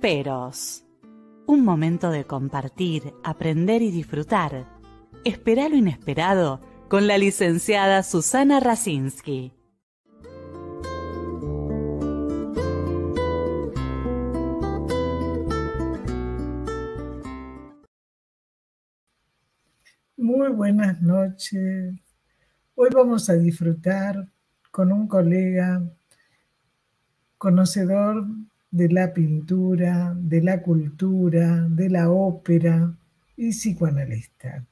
Esperos. Un momento de compartir, aprender y disfrutar. Espera lo inesperado con la licenciada Susana Rasinski. Muy buenas noches. Hoy vamos a disfrutar con un colega conocedor de la pintura, de la cultura, de la ópera y psicoanalista,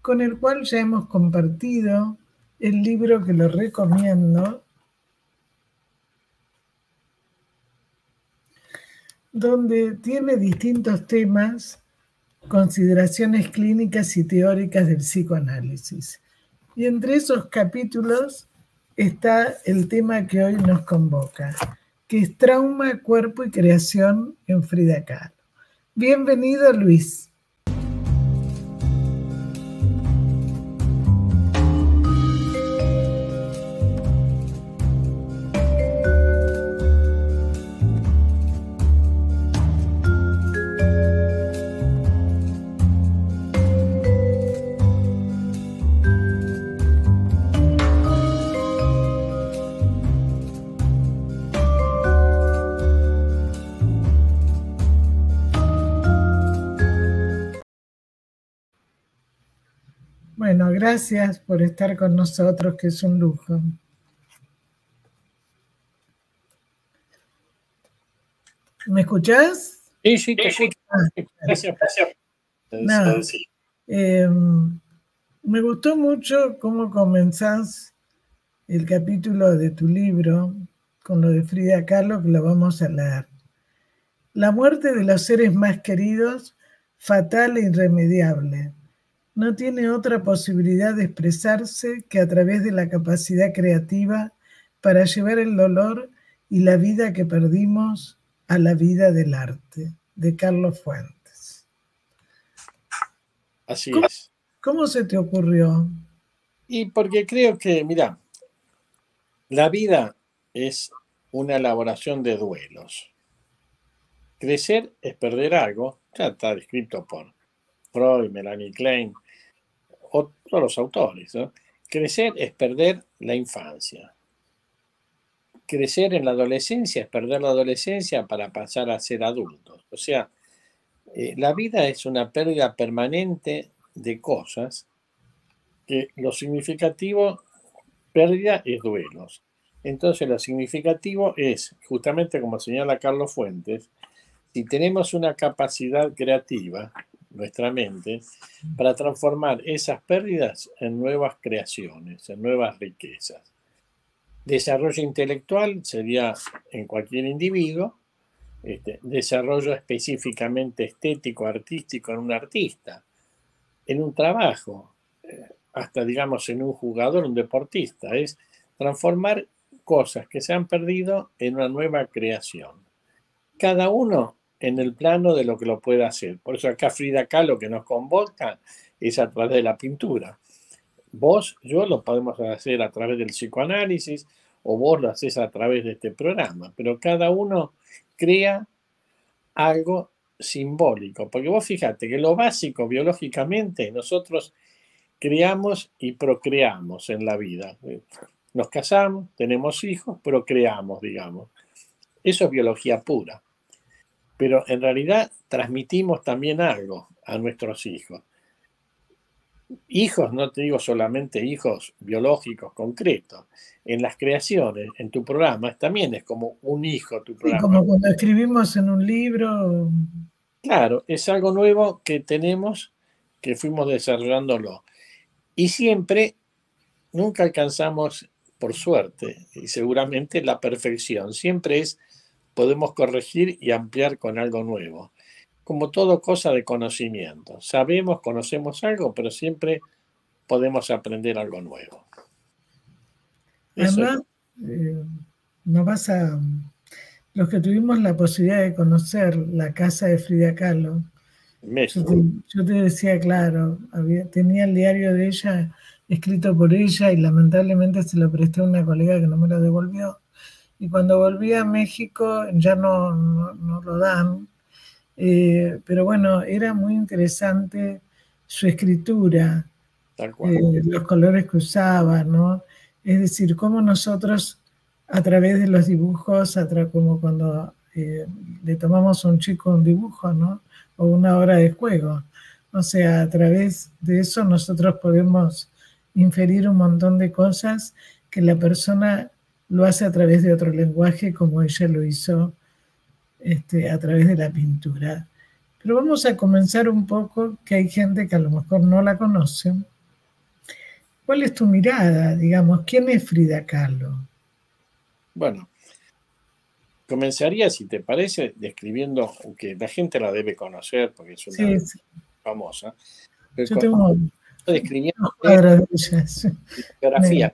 con el cual ya hemos compartido el libro que lo recomiendo, donde tiene distintos temas, consideraciones clínicas y teóricas del psicoanálisis. Y entre esos capítulos está el tema que hoy nos convoca, que es trauma, cuerpo y creación en Frida Kahlo. Bienvenido, Luis. Bueno, gracias por estar con nosotros, que es un lujo. ¿Me escuchás? Sí, te escucho. Gracias. No, me gustó mucho cómo comenzás el capítulo de tu libro con lo de Frida Kahlo, que lo vamos a leer. La muerte de los seres más queridos, fatal e irremediable. No tiene otra posibilidad de expresarse que a través de la capacidad creativa para llevar el dolor y la vida que perdimos a la vida del arte, de Carlos Fuentes. Así es. ¿Cómo se te ocurrió? Y porque creo que, mira, la vida es una elaboración de duelos. Crecer es perder algo, ya está descrito por Freud, Melanie Klein, o todos los autores, ¿no? Crecer es perder la infancia. Crecer en la adolescencia es perder la adolescencia para pasar a ser adultos. O sea, la vida es una pérdida permanente de cosas que lo significativo, pérdida es duelos. Entonces lo significativo es, justamente como señala Carlos Fuentes, si tenemos una capacidad creativa, nuestra mente, para transformar esas pérdidas en nuevas creaciones, en nuevas riquezas. Desarrollo intelectual sería en cualquier individuo, desarrollo específicamente estético, artístico en un artista, en un trabajo, hasta digamos en un jugador, un deportista, es transformar cosas que se han perdido en una nueva creación. Cada uno en el plano de lo que lo pueda hacer. Por eso acá Frida Kahlo que nos convoca es a través de la pintura. Vos, yo lo podemos hacer a través del psicoanálisis o vos lo haces a través de este programa, pero cada uno crea algo simbólico, porque vos fíjate que lo básico biológicamente nosotros creamos y procreamos en la vida. Nos casamos, tenemos hijos, procreamos, digamos. Eso es biología pura. Pero en realidad transmitimos también algo a nuestros hijos. Hijos, no te digo solamente hijos biológicos concretos. En las creaciones, en tu programa, también es como un hijo tu programa. Sí, como cuando escribimos en un libro. Claro, es algo nuevo que tenemos, que fuimos desarrollándolo. Y siempre, nunca alcanzamos, por suerte, y seguramente la perfección. Siempre podemos corregir y ampliar con algo nuevo. Como todo cosa de conocimiento. Sabemos, conocemos algo, pero siempre podemos aprender algo nuevo. Además, no vas a... Los que tuvimos la posibilidad de conocer la casa de Frida Kahlo, yo te decía, claro, tenía el diario de ella escrito por ella y lamentablemente se lo presté a una colega que no me lo devolvió. Y cuando volví a México ya no lo dan. Pero bueno, era muy interesante su escritura, Tal cual. los colores que usaba, ¿no? Es decir, cómo nosotros a través de los dibujos, como cuando le tomamos a un chico un dibujo, ¿no? O una hora de juego. O sea, a través de eso nosotros podemos inferir un montón de cosas que la persona lo hace a través de otro lenguaje, como ella lo hizo a través de la pintura. Pero vamos a comenzar un poco, que hay gente que a lo mejor no la conoce. ¿Cuál es tu mirada, digamos? ¿Quién es Frida Kahlo? Bueno, comenzaría, si te parece, describiendo, que la gente la debe conocer porque es una famosa. Pero yo tengo describiendo unos cuadros de ella. Sí. Biografía.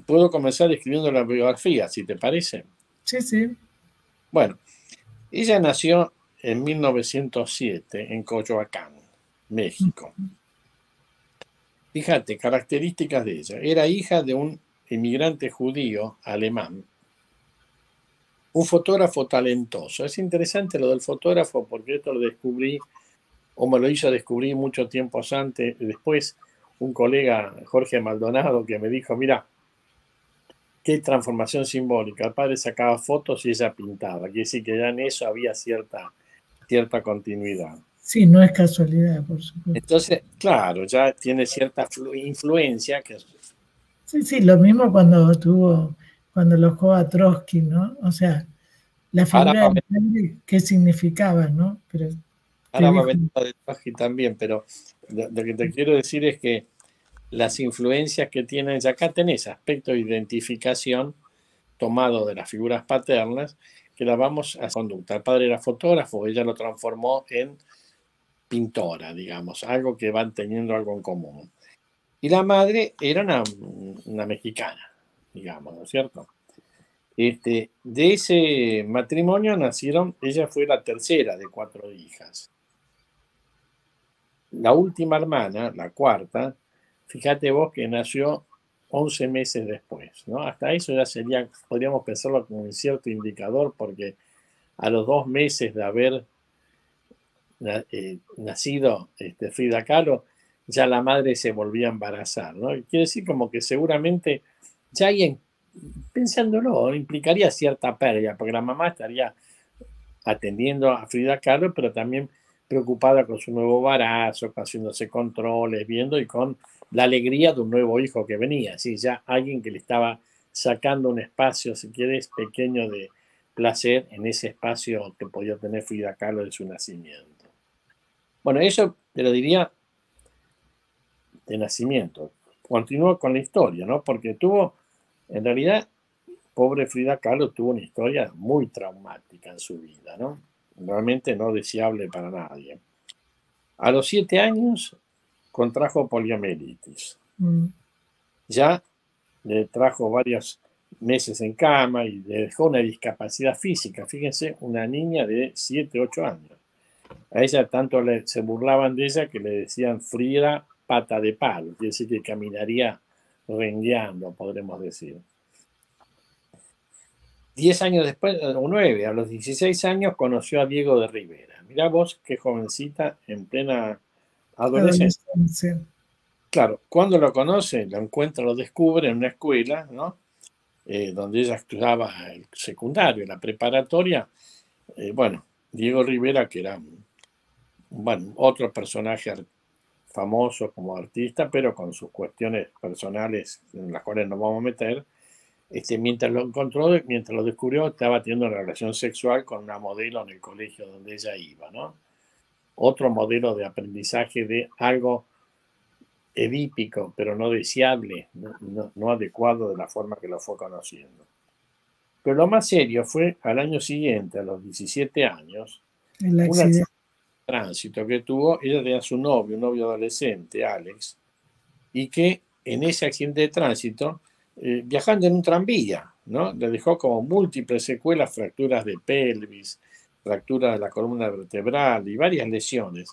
Puedo comenzar describiendo la biografía, si te parece. Sí, sí. Bueno, ella nació en 1907 en Coyoacán, México. Fíjate, características de ella. Era hija de un inmigrante judío alemán, un fotógrafo talentoso. Es interesante lo del fotógrafo porque esto lo descubrí, o me lo hizo descubrir mucho tiempo antes. Después, un colega, Jorge Maldonado, que me dijo, mira, qué transformación simbólica. El padre sacaba fotos y ella pintaba. Quiere decir que ya en eso había cierta continuidad. Sí, no es casualidad, por supuesto. Entonces, claro, ya tiene cierta influencia. Sí, lo mismo cuando alojó a Trotsky, ¿no? O sea, la figura del padre, ¿qué significaba, no? Pero ahora va a venir de Trotsky también, pero lo que te quiero decir es que las influencias que tienen, ya acá tenés aspecto de identificación tomado de las figuras paternas, que las vamos a conducta. El padre era fotógrafo, ella lo transformó en pintora, digamos, algo que van teniendo algo en común. Y la madre era una mexicana, digamos, ¿no es cierto? De ese matrimonio nacieron, ella fue la tercera de 4 hijas. La última hermana, la cuarta, fíjate vos que nació 11 meses después, ¿no? Hasta eso ya sería, podríamos pensarlo como un cierto indicador, porque a los 2 meses de haber nacido Frida Kahlo, ya la madre se volvía a embarazar, ¿no? Quiere decir como que seguramente ya hay, pensándolo, implicaría cierta pérdida, porque la mamá estaría atendiendo a Frida Kahlo, pero también preocupada con su nuevo embarazo, haciéndose controles, viendo y con la alegría de un nuevo hijo que venía, ¿sí? Ya alguien que le estaba sacando un espacio, si quieres, pequeño de placer en ese espacio que podía tener Frida Kahlo de su nacimiento. Bueno, eso te lo diría de nacimiento. Continúo con la historia, ¿no? Porque tuvo, en realidad, pobre Frida Kahlo tuvo una historia muy traumática en su vida, ¿no? Realmente no deseable para nadie. A los 7 años contrajo poliomielitis. Ya le trajo varios meses en cama y le dejó una discapacidad física. Fíjense, una niña de 7, 8 años. A ella tanto se burlaban de ella que le decían Frida pata de palo, quiere decir que caminaría rengueando, podremos decir. 10 años después, o 9, a los 16 años, conoció a Diego de Rivera. Mirá vos qué jovencita en plena adolescencia. Claro, cuando lo conoce, lo encuentra, lo descubre en una escuela, ¿no? Donde ella estudiaba el secundario, la preparatoria. Bueno, Diego Rivera, que era otro personaje famoso como artista, pero con sus cuestiones personales en las cuales nos vamos a meter. Mientras lo encontró, mientras lo descubrió, estaba teniendo una relación sexual con una modelo en el colegio donde ella iba, ¿no? Otro modelo de aprendizaje de algo edípico, pero no deseable, no adecuado de la forma que lo fue conociendo. Pero lo más serio fue al año siguiente, a los 17 años, un accidente de tránsito que tuvo. Ella tenía su novio, un novio adolescente, Alex, y que en ese accidente de tránsito, viajando en un tranvía, ¿no? Le dejó como múltiples secuelas, fracturas de pelvis, fracturas de la columna vertebral y varias lesiones.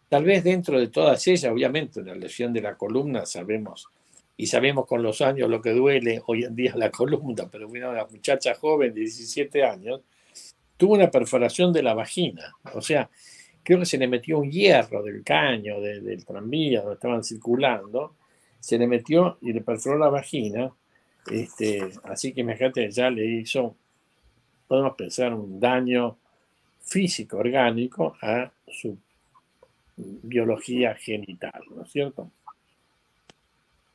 Tal vez dentro de todas ellas, obviamente, la lesión de la columna sabemos con los años lo que duele hoy en día la columna, pero una muchacha joven de 17 años tuvo una perforación de la vagina. O sea, creo que se le metió un hierro del caño, del tranvía donde estaban circulando, se le metió y le perforó la vagina. Así que imagínate, ya le hizo, podemos pensar, un daño físico, orgánico a su biología genital, ¿no es cierto?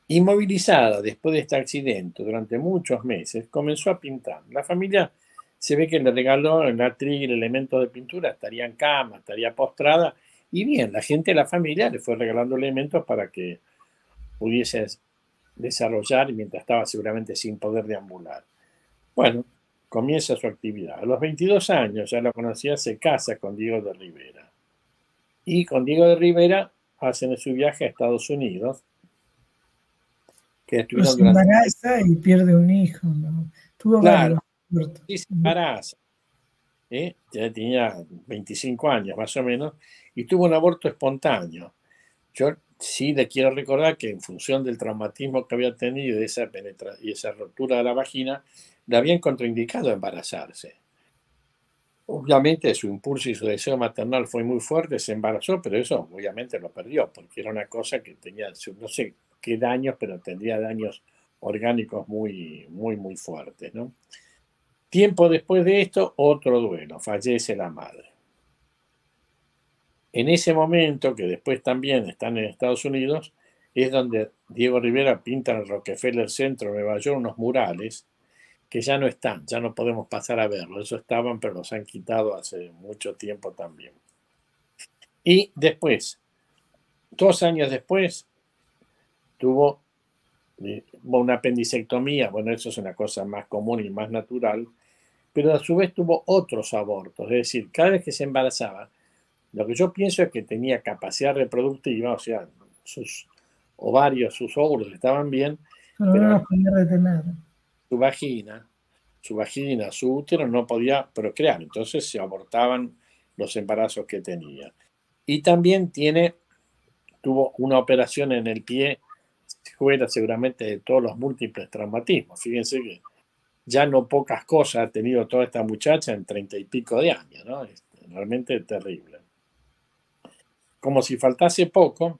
Inmovilizada después de este accidente durante muchos meses, comenzó a pintar. La familia se ve que le regaló en la trigger elementos de pintura, estaría en cama, estaría postrada, y bien, la gente de la familia le fue regalando elementos para que pudiese desarrollar mientras estaba seguramente sin poder deambular. Bueno, comienza su actividad. A los 22 años, ya lo conocía, se casa con Diego de Rivera. Y con Diego de Rivera hacen su viaje a Estados Unidos, que estuvieron se embaraza y pierde un hijo, ¿no? Tuvo claro, varios. sí, se embaraza. Ya tenía 25 años más o menos, y tuvo un aborto espontáneo. Yo sí le quiero recordar que en función del traumatismo que había tenido y esa rotura de la vagina, le habían contraindicado embarazarse. Obviamente su impulso y su deseo maternal fue muy fuerte, se embarazó, pero eso obviamente lo perdió, porque era una cosa que tenía, no sé qué daños, pero tendría daños orgánicos muy, muy, muy fuertes, ¿no? Tiempo después de esto, otro duelo, fallece la madre. En ese momento, que después también están en Estados Unidos, es donde Diego Rivera pinta en el Rockefeller Center, Nueva York, unos murales que ya no están, ya no podemos pasar a verlos. Eso estaban, pero los han quitado hace mucho tiempo también. Y después, 2 años después, tuvo una apendicectomía. Bueno, eso es una cosa más común y más natural, pero a su vez tuvo otros abortos. Es decir, cada vez que se embarazaba, lo que yo pienso es que tenía capacidad reproductiva, o sea, sus ovarios, sus óvulos estaban bien, Pero no los podía retener. Su vagina, su útero no podía procrear, entonces se abortaban los embarazos que tenía. Y también tuvo una operación en el pie, fuera seguramente de todos los múltiples traumatismos. Fíjense que ya no pocas cosas ha tenido toda esta muchacha en 30 y pico de años, ¿no? Es realmente terrible. Como si faltase poco,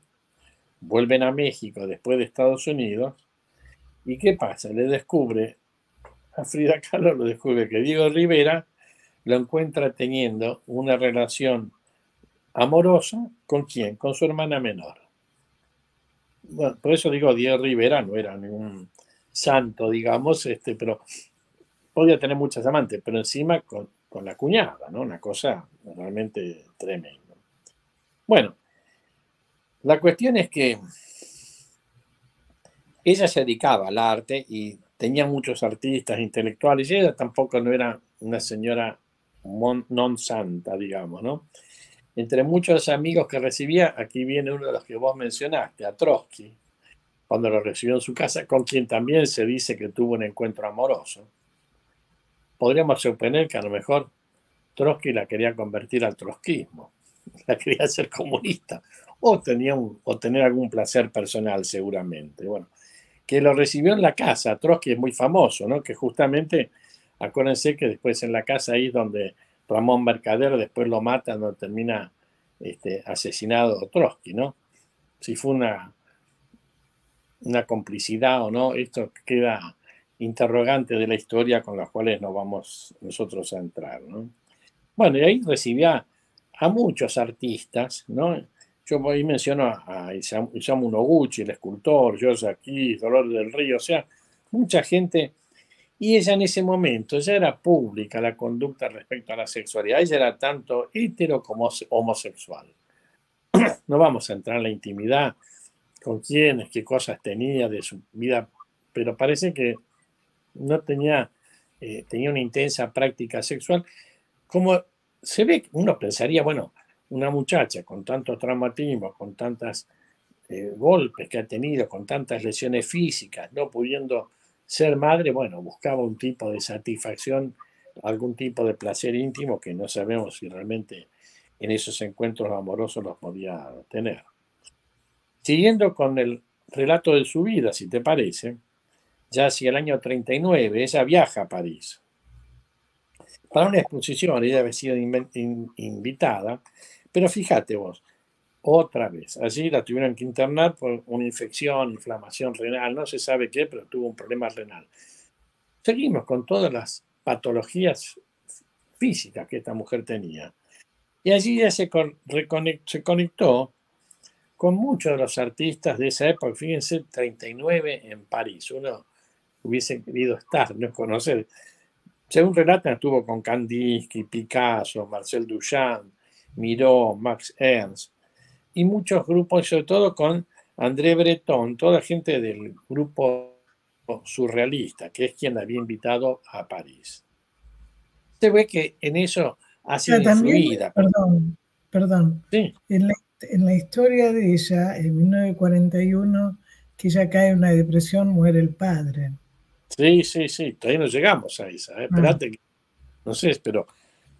vuelven a México después de Estados Unidos, ¿y qué pasa? A Frida Kahlo lo descubre que Diego Rivera lo encuentra teniendo una relación amorosa, ¿con quién? Con su hermana menor. Bueno, por eso digo, Diego Rivera no era ningún santo, digamos, pero podía tener muchas amantes, pero encima con la cuñada, ¿no? Una cosa realmente tremenda. Bueno, la cuestión es que ella se dedicaba al arte y tenía muchos artistas intelectuales, y ella tampoco no era una señora non santa, digamos, ¿no? Entre muchos amigos que recibía, aquí viene uno de los que vos mencionaste, a Trotsky, cuando lo recibió en su casa, con quien también se dice que tuvo un encuentro amoroso. Podríamos suponer que a lo mejor Trotsky la quería convertir al trotskismo, la quería hacer comunista, o tener algún placer personal seguramente. Bueno, que lo recibió en la casa. Trotsky es muy famoso, ¿no? Que justamente, acuérdense que después en la casa ahí donde Ramón Mercader después lo mata, donde termina asesinado Trotsky, ¿no? Si fue una complicidad o no, esto queda interrogante de la historia con las cuales nos vamos nosotros a entrar, ¿no? Bueno, y ahí recibía a muchos artistas, ¿no? Yo ahí menciono a Isamu Noguchi, el escultor, George Aquis, Dolores del Río, o sea, mucha gente. Y ella en ese momento ya era pública la conducta respecto a la sexualidad. Ella era tanto hetero como homosexual. No vamos a entrar en la intimidad con quiénes, qué cosas tenía de su vida, pero parece que no tenía una intensa práctica sexual. Como se ve, uno pensaría, bueno, una muchacha con tantos traumatismos, con tantos golpes que ha tenido, con tantas lesiones físicas, no pudiendo ser madre, bueno, buscaba un tipo de satisfacción, algún tipo de placer íntimo que no sabemos si realmente en esos encuentros amorosos los podía tener. Siguiendo con el relato de su vida, si te parece, ya hacia el año 39, ella viaja a París. para una exposición, ella había sido invitada, pero fíjate vos, otra vez, allí la tuvieron que internar por una infección, inflamación renal, no se sabe qué, pero tuvo un problema renal. Seguimos con todas las patologías físicas que esta mujer tenía. Y allí ya se conectó con muchos de los artistas de esa época. Fíjense, 39 en París. Uno hubiese querido estar, no conocer. Según relatan, estuvo con Kandinsky, Picasso, Marcel Duchamp, Miró, Max Ernst y muchos grupos, sobre todo con André Breton, toda gente del grupo surrealista, que es quien la había invitado a París. Se ve que en eso ha sido También, influida. perdón. Sí. En la historia de ella, en 1941, que ella cae en una depresión, muere el padre. Sí, todavía no llegamos a esa. Espérate, no sé, pero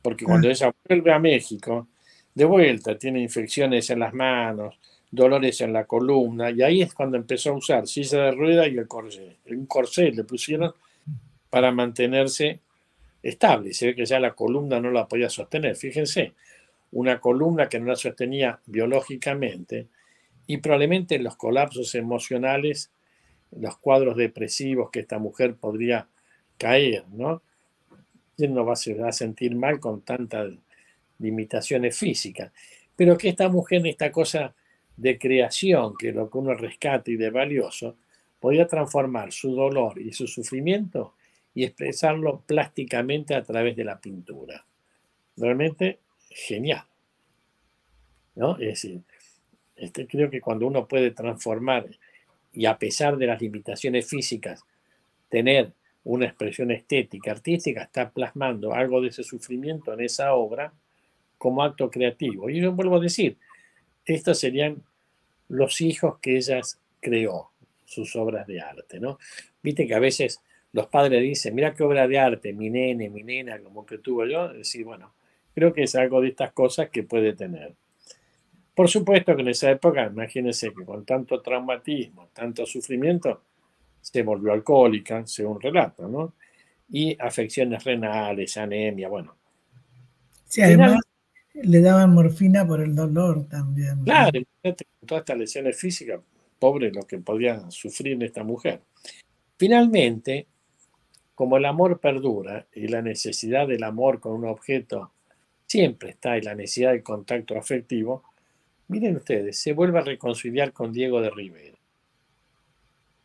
porque cuando ella vuelve a México, de vuelta tiene infecciones en las manos, dolores en la columna, y ahí es cuando empezó a usar silla de rueda y el corsé. Un corsé le pusieron para mantenerse estable. Se ve que ya la columna no la podía sostener. Fíjense, una columna que no la sostenía biológicamente y probablemente los colapsos emocionales, los cuadros depresivos que esta mujer podría caer, ¿no? ¿Quién no va a sentir mal con tantas limitaciones físicas? Pero que esta mujer, esta cosa de creación, que es lo que uno rescata y de valioso, podía transformar su dolor y su sufrimiento y expresarlo plásticamente a través de la pintura. Realmente genial, ¿no? Es decir, creo que cuando uno puede transformar y a pesar de las limitaciones físicas, tener una expresión estética, artística, está plasmando algo de ese sufrimiento en esa obra como acto creativo. Y yo vuelvo a decir, estos serían los hijos que ella creó, sus obras de arte, ¿no? Viste que a veces los padres dicen, mira qué obra de arte, mi nene, mi nena, como que tuvo yo. Es decir, bueno, creo que es algo de estas cosas que puede tener. Por supuesto que en esa época, imagínense que con tanto traumatismo, tanto sufrimiento, se volvió alcohólica, según relato, ¿no? Y afecciones renales, anemia, bueno. Sí, además le daban morfina por el dolor también. Claro, con todas estas lesiones físicas, pobre lo que podía sufrir esta mujer. Finalmente, como el amor perdura y la necesidad del amor con un objeto siempre está y la necesidad del contacto afectivo, miren ustedes, se vuelve a reconciliar con Diego de Rivera.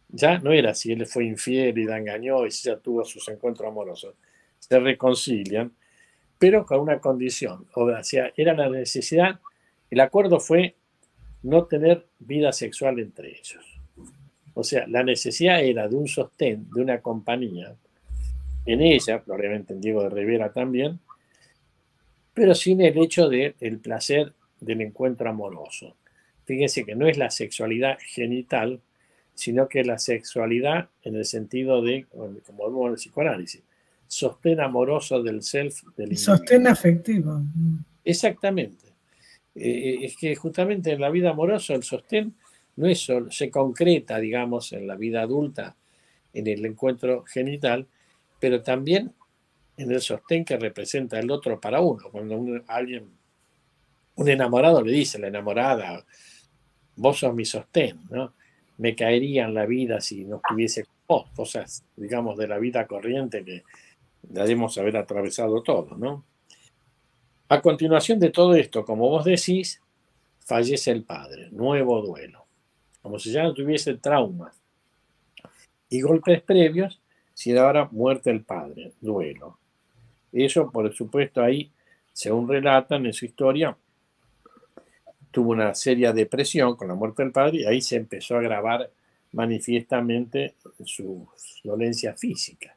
Ya no era si él fue infiel y la engañó y si ya tuvo sus encuentros amorosos. Se reconcilian, pero con una condición. O sea, era la necesidad, el acuerdo fue no tener vida sexual entre ellos. O sea, la necesidad era de un sostén, de una compañía, en ella, probablemente en Diego de Rivera también, pero sin el hecho del placer del encuentro amoroso. Fíjense que no es la sexualidad genital, sino que la sexualidad en el sentido de, como vemos en el psicoanálisis, sostén amoroso del self del individuo. Sostén afectivo. Exactamente. Es que justamente en la vida amorosa el sostén no es solo, se concreta, digamos, en la vida adulta, en el encuentro genital, pero también en el sostén que representa el otro para uno. Cuando un enamorado le dice a la enamorada, vos sos mi sostén, ¿no? Me caería en la vida si no estuviese con vos, cosas, digamos, de la vida corriente que debemos haber atravesado todos, ¿no? A continuación de todo esto, como vos decís, fallece el padre, nuevo duelo, como si ya no tuviese traumas y golpes previos, sino ahora muerte del padre, duelo. Eso, por supuesto, ahí, según relatan en su historia, tuvo una seria depresión con la muerte del padre y ahí se empezó a agravar manifiestamente sus dolencias físicas,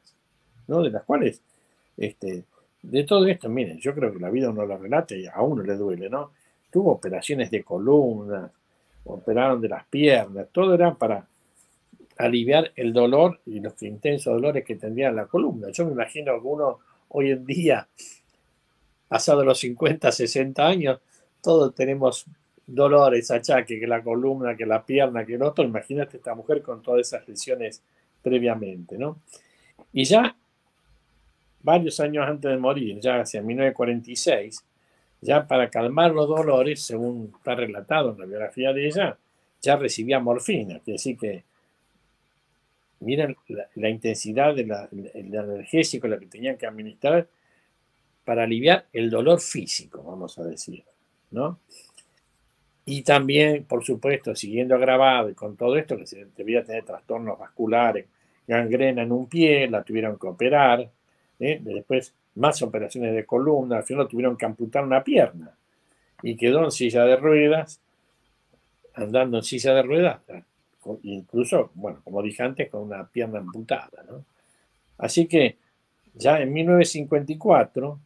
¿no? De las cuales, de todo esto, miren, yo creo que la vida uno lo relata y a uno le duele, ¿no? Tuvo operaciones de columna, operaron de las piernas, todo era para aliviar el dolor y los intensos dolores que tendría en la columna. Yo me imagino que uno hoy en día, pasado los 50, 60 años, todos tenemos dolores, achaques, que la columna, que la pierna, que el otro. Imagínate esta mujer con todas esas lesiones previamente, ¿no? Y ya varios años antes de morir, ya hacia 1946, ya para calmar los dolores, según está relatado en la biografía de ella, ya recibía morfina. Quiere decir que, miren la intensidad del analgésico, lo que tenían que administrar para aliviar el dolor físico, vamos a decir, ¿no? Y también, por supuesto, siguiendo agravado y con todo esto, que se debía tener trastornos vasculares, gangrena en un pie, la tuvieron que operar, después más operaciones de columna, al final tuvieron que amputar una pierna y quedó en silla de ruedas, andando en silla de ruedas, incluso, bueno, como dije antes, con una pierna amputada, ¿no? Así que ya en 1954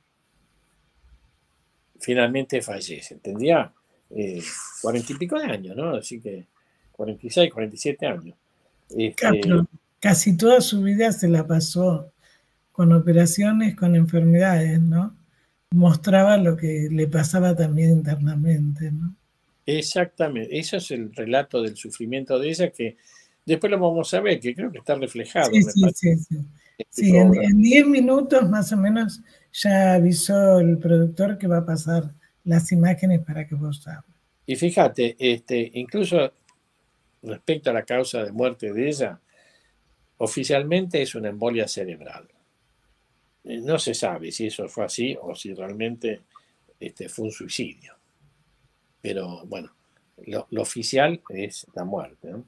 finalmente fallece, tendría 40 y pico de años, ¿no? Así que 46, 47 años. Casi toda su vida se la pasó con operaciones, con enfermedades, ¿no? Mostraba lo que le pasaba también internamente, ¿no? Exactamente, eso es el relato del sufrimiento de ella, que después lo vamos a ver, que creo que está reflejado. Sí, en 10 minutos más o menos ya avisó el productor que va a pasar las imágenes para que vos hables. Y fíjate, incluso respecto a la causa de muerte de ella, oficialmente es una embolia cerebral. No se sabe si eso fue así o si realmente fue un suicidio. Pero bueno, lo oficial es la muerte, ¿no?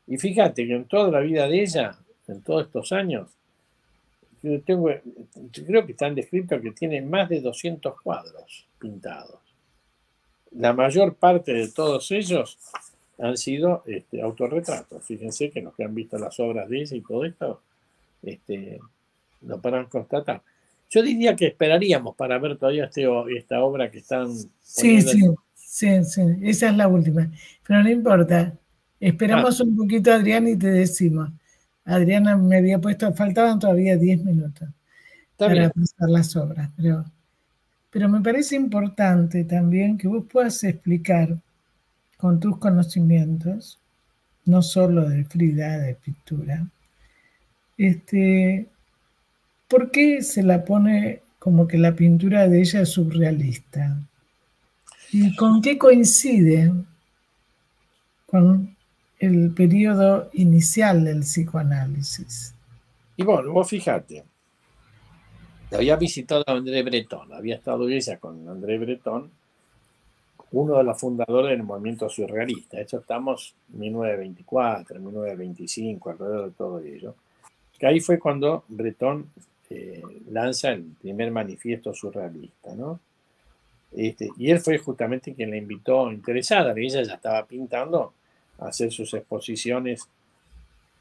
Y fíjate que en toda la vida de ella, en todos estos años, creo que están descritos que tiene más de 200 cuadros pintados. La mayor parte de todos ellos han sido autorretratos. Fíjense que los que han visto las obras de ella y todo esto lo podrán constatar. Yo diría que esperaríamos para ver todavía esta obra que están poniendo. Sí, esa es la última. Pero no importa. Esperamos un poquito, Adrián, y te decimos. Adriana me había puesto, faltaban todavía 10 minutos para pasar las obras. Pero me parece importante también que vos puedas explicar con tus conocimientos, no solo de Frida, de pintura, ¿por qué se la pone como que la pintura de ella es surrealista? ¿Y con qué coincide con el periodo inicial del psicoanálisis? Y bueno, vos fíjate, había visitado a André Breton, había estado ella con André Breton, uno de los fundadores del movimiento surrealista. Esto estamos en 1924, 1925, alrededor de todo ello. Que ahí fue cuando Breton lanza el primer manifiesto surrealista, ¿no? Y él fue justamente quien la invitó, interesada, ella ya estaba pintando, a hacer sus exposiciones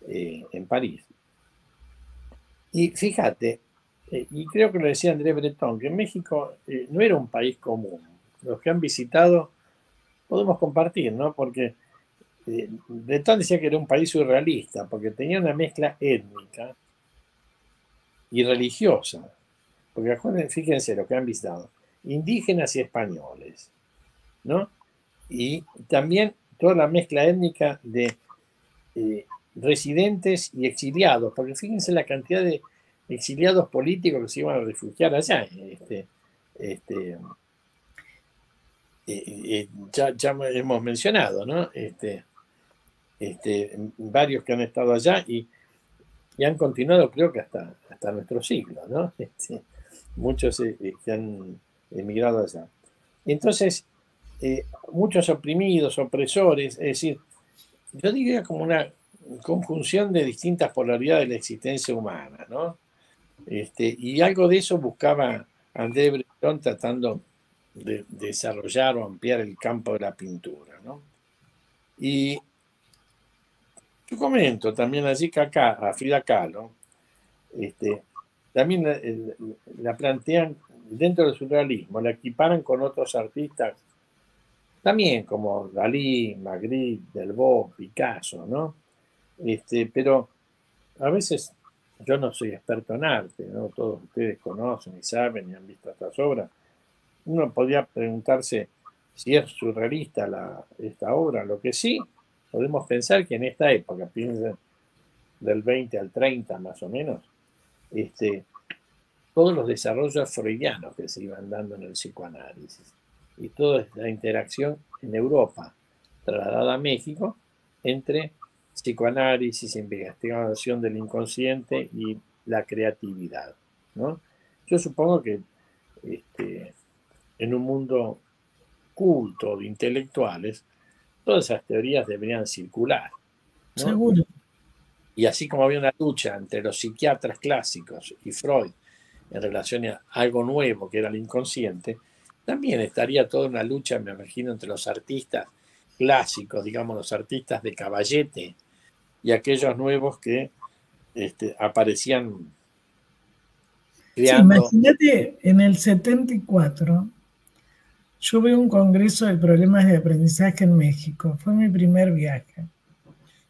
en París. Y fíjate, y creo que lo decía André Breton, que México no era un país común. Los que han visitado podemos compartir, ¿no? Porque Breton decía que era un país surrealista, porque tenía una mezcla étnica y religiosa. Porque fíjense lo que han visitado, indígenas y españoles, ¿no? Y también toda la mezcla étnica de residentes y exiliados, porque fíjense la cantidad de exiliados políticos que se iban a refugiar allá. Ya hemos mencionado, ¿no? Varios que han estado allá y han continuado, creo que hasta nuestro siglo, ¿no? Muchos que han emigrado allá. Entonces, muchos oprimidos, opresores, es decir, yo diría como una conjunción de distintas polaridades de la existencia humana, ¿no? Y algo de eso buscaba André Breton tratando de desarrollar o ampliar el campo de la pintura, ¿no? Y yo comento también allí que acá, a Frida Kahlo, también la plantean dentro del surrealismo, la equiparan con otros artistas, también como Dalí, Magritte, Delvaux, Picasso, ¿no? Pero a veces yo no soy experto en arte, ¿no? Todos ustedes conocen y saben y han visto estas obras. Uno podría preguntarse si es surrealista esta obra. Lo que sí, podemos pensar que en esta época, piensen del 20 al 30 más o menos, todos los desarrollos freudianos que se iban dando en el psicoanálisis y toda la interacción en Europa trasladada a México entre psicoanálisis, investigación del inconsciente y la creatividad, ¿no? Yo supongo que en un mundo culto de intelectuales, todas esas teorías deberían circular, ¿no? Seguro. Y así como había una lucha entre los psiquiatras clásicos y Freud en relación a algo nuevo que era el inconsciente, también estaría toda una lucha, me imagino, entre los artistas clásicos, digamos, los artistas de caballete, y aquellos nuevos que aparecían creando. Sí, imagínate, en el 74, yo veo un congreso de problemas de aprendizaje en México. Fue mi primer viaje.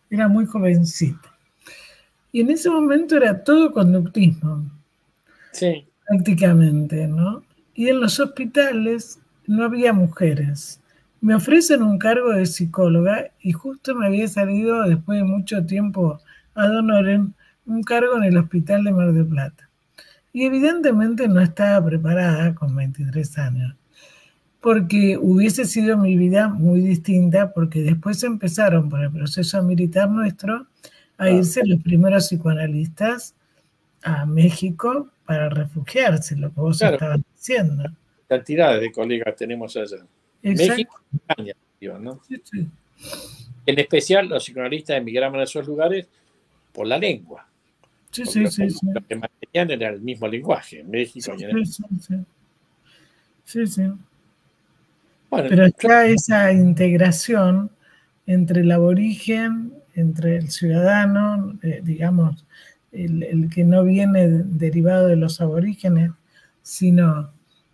Era muy jovencita. Y en ese momento era todo conductismo. Sí. Prácticamente, ¿no? Y en los hospitales no había mujeres. Me ofrecen un cargo de psicóloga y justo me había salido, después de mucho tiempo ad honorem, un cargo en el hospital de Mar del Plata. Y evidentemente no estaba preparada con 23 años, porque hubiese sido mi vida muy distinta, porque después empezaron por el proceso militar nuestro a irse los primeros psicoanalistas a México para refugiarse, lo que vos estabas diciendo. Cantidades de colegas tenemos allá. Exacto. México y España, ¿no? Sí, sí. En especial los psicoanalistas emigraban a esos lugares por la lengua. Sí. Lo que mantenían era el mismo lenguaje en México y en España. Sí. Bueno, pero está esa integración entre el aborigen, entre el ciudadano, digamos, el que no viene derivado de los aborígenes, sino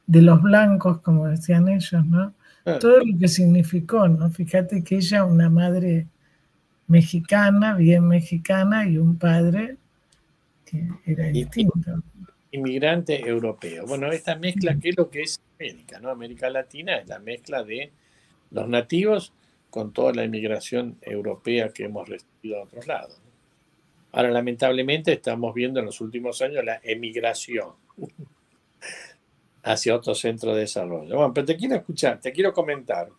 de los blancos, como decían ellos, ¿no? Todo lo que significó, ¿no? Fíjate que ella, una madre mexicana, bien mexicana, y un padre que era distinto. Inmigrante europeo. Bueno, esta mezcla, ¿qué es lo que es América, ¿no? América Latina es la mezcla de los nativos con toda la inmigración europea que hemos recibido a otros lados. Ahora, lamentablemente, estamos viendo en los últimos años la emigración hacia otros centros de desarrollo. Bueno, pero te quiero escuchar, te quiero comentar,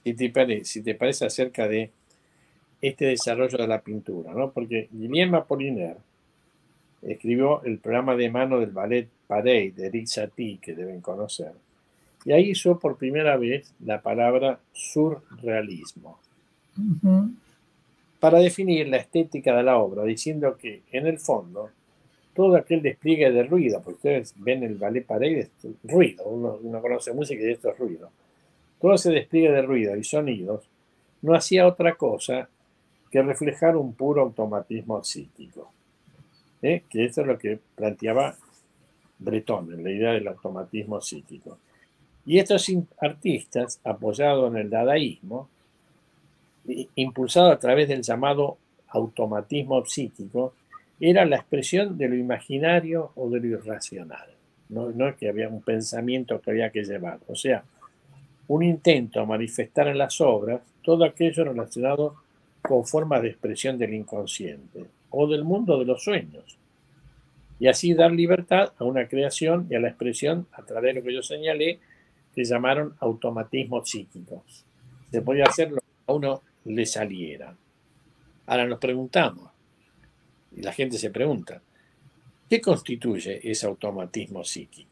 si te parece, acerca de este desarrollo de la pintura, ¿no? Porque Guillaume Apollinaire escribió el programa de mano del ballet Parade de Eric Satie, que deben conocer, y ahí usó por primera vez la palabra surrealismo para definir la estética de la obra, diciendo que en el fondo todo aquel despliegue de ruido, porque ustedes ven el ballet Parade, es ruido, uno conoce música y esto es ruido, todo ese despliegue de ruido y sonidos no hacía otra cosa que reflejar un puro automatismo psíquico. Que esto es lo que planteaba Breton en la idea del automatismo psíquico. Y estos artistas, apoyados en el dadaísmo, impulsados a través del llamado automatismo psíquico, era la expresión de lo imaginario o de lo irracional. No es que había un pensamiento que había que llevar. O sea, un intento a manifestar en las obras todo aquello relacionado con formas de expresión del inconsciente o del mundo de los sueños, y así dar libertad a una creación y a la expresión a través de lo que yo señalé, que llamaron automatismos psíquicos. Se podía hacer lo que a uno le saliera. Ahora nos preguntamos, y la gente se pregunta, ¿qué constituye ese automatismo psíquico?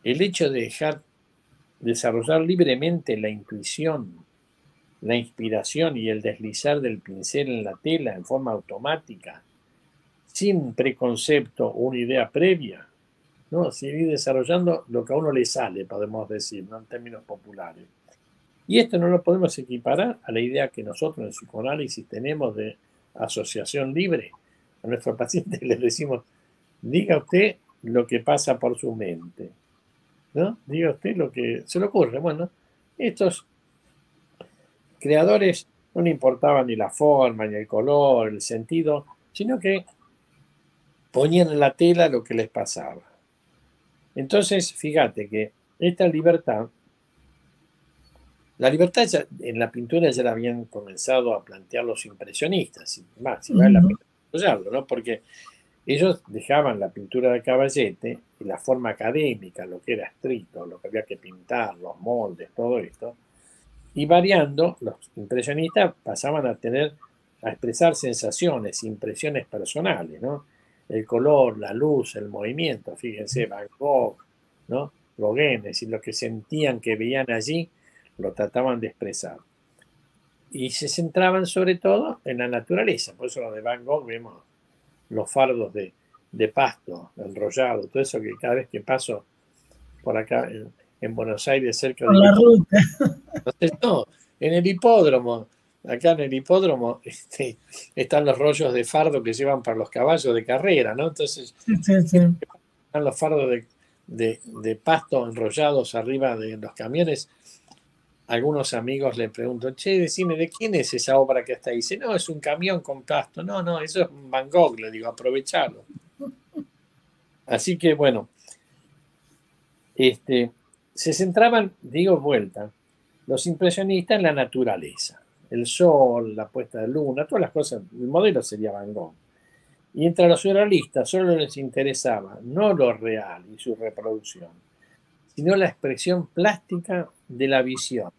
El hecho de dejar desarrollar libremente la intuición, la inspiración y el deslizar del pincel en la tela en forma automática, sin preconcepto o una idea previa, ¿no? Seguir desarrollando lo que a uno le sale, podemos decir, ¿no? En términos populares. Y esto no lo podemos equiparar a la idea que nosotros en psicoanálisis tenemos de asociación libre. A nuestros pacientes les decimos, diga usted lo que pasa por su mente, ¿no? Diga usted lo que se le ocurre. Bueno, estos creadores no le importaba ni la forma, ni el color, el sentido, sino que ponían en la tela lo que les pasaba. Entonces, fíjate que esta libertad, la libertad ya, en la pintura ya la habían comenzado a plantear los impresionistas, y más, si vale la pena desarrollarlo, ¿no? Porque ellos dejaban la pintura de Caballete y la forma académica, lo que era estricto, lo que había que pintar, los moldes, todo esto, y variando, los impresionistas pasaban a expresar sensaciones, impresiones personales, ¿no? El color, la luz, el movimiento, fíjense, Van Gogh, ¿no? Gauguin, es decir, lo que sentían, que veían allí, lo trataban de expresar. Y se centraban sobre todo en la naturaleza, por eso lo de Van Gogh vemos los fardos de pasto enrollados, todo eso que cada vez que paso por acá en Buenos Aires cerca Por del la hipódromo, ruta. entonces, no, en el hipódromo, acá en el hipódromo están los rollos de fardo que llevan para los caballos de carrera, ¿no? Entonces, Sí, sí, sí. están los fardos de pasto enrollados arriba de los camiones. Algunos amigos le preguntan, che, decime, ¿de quién es esa obra que está ahí? Dice, no, es un camión con pasto. No, no, eso es un Van Gogh, le digo, aprovechalo. Así que, bueno, se centraban, digo vuelta, los impresionistas en la naturaleza. El sol, la puesta de luna, todas las cosas. El modelo sería Van Gogh. Y entre los surrealistas solo les interesaba no lo real y su reproducción, sino la expresión plástica de la visión.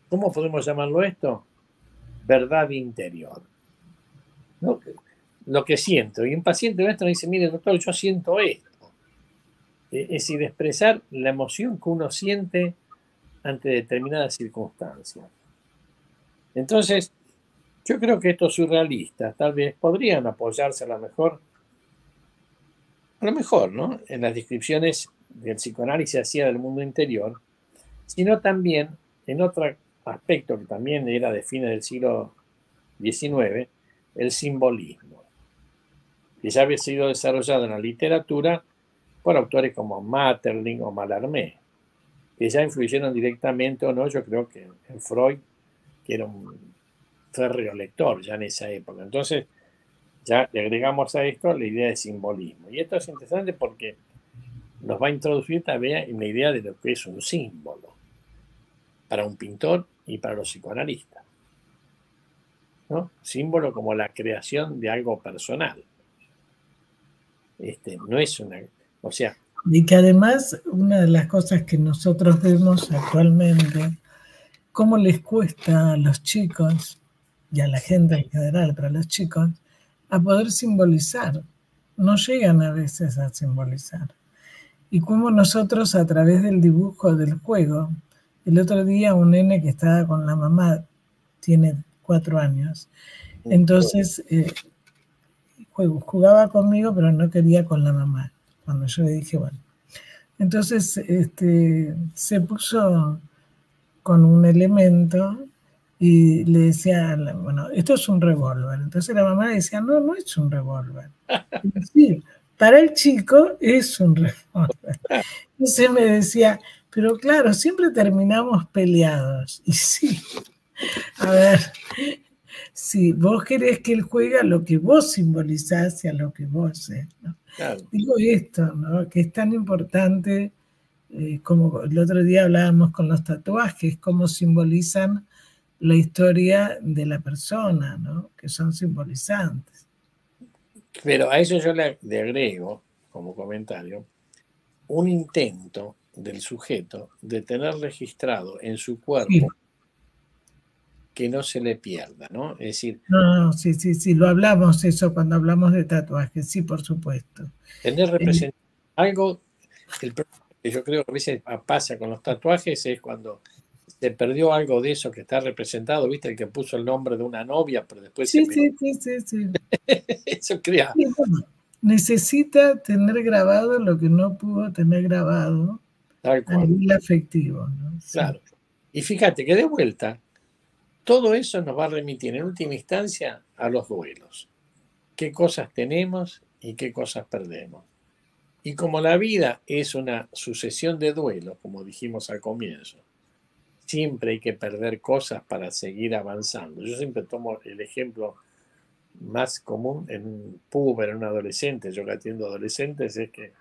¿Cómo podemos llamarlo esto? Verdad interior. ¿No? Lo que siento. Y un paciente nuestro dice, mire, doctor, yo siento esto. Es decir, expresar la emoción que uno siente ante determinadas circunstancias. Entonces, yo creo que estos surrealistas tal vez podrían apoyarse a lo mejor, ¿no? En las descripciones del psicoanálisis hacía del mundo interior, sino también en otro aspecto que también era de fines del siglo XIX, el simbolismo, que ya había sido desarrollado en la literatura por autores como Maeterlinck o Mallarmé, que ya influyeron directamente o no, yo creo que en Freud, que era un férreo lector ya en esa época. Entonces, ya le agregamos a esto la idea de simbolismo. Y esto es interesante porque nos va a introducir también en la idea de lo que es un símbolo para un pintor y para los psicoanalistas, ¿no? Símbolo como la creación de algo personal. No es una... O sea... Y que además, una de las cosas que nosotros vemos actualmente, cómo les cuesta a los chicos y a la gente en general, pero a los chicos, a poder simbolizar. No llegan a veces a simbolizar. Y cómo nosotros a través del dibujo, del juego, el otro día un nene que estaba con la mamá, tiene 4 años, entonces jugaba conmigo, pero no quería con la mamá, cuando yo le dije, bueno. Entonces se puso con un elemento y le decía, bueno, esto es un revólver. Entonces la mamá le decía, no, no es un revólver. Sí, para el chico es un revólver. Entonces me decía, pero claro, siempre terminamos peleados. Y sí, a ver, si vos querés que él juegue a lo que vos simbolizás y a lo que vos, ¿no? Claro. Digo esto, ¿no? Que es tan importante, como el otro día hablábamos con los tatuajes, cómo simbolizan la historia de la persona, ¿no? Que son simbolizantes. Pero a eso yo le agrego, como comentario, un intento del sujeto de tener registrado en su cuerpo, sí, que no se le pierda, ¿no? Es decir... No, sí, lo hablamos eso cuando hablamos de tatuajes, sí, por supuesto. Tener representado algo, el problema que yo creo que a veces pasa con los tatuajes es cuando se perdió algo de eso que está representado, ¿viste? El que puso el nombre de una novia, pero después sí, se... Sí. Eso crea... Sí, bueno, necesita tener grabado lo que no pudo tener grabado a nivel afectivo, ¿no? Sí. Claro. Y fíjate que de vuelta, todo eso nos va a remitir en última instancia a los duelos. ¿Qué cosas tenemos y qué cosas perdemos? Y como la vida es una sucesión de duelos, como dijimos al comienzo, siempre hay que perder cosas para seguir avanzando. Yo siempre tomo el ejemplo más común en un puber, en un adolescente. Yo que atiendo adolescentes, es que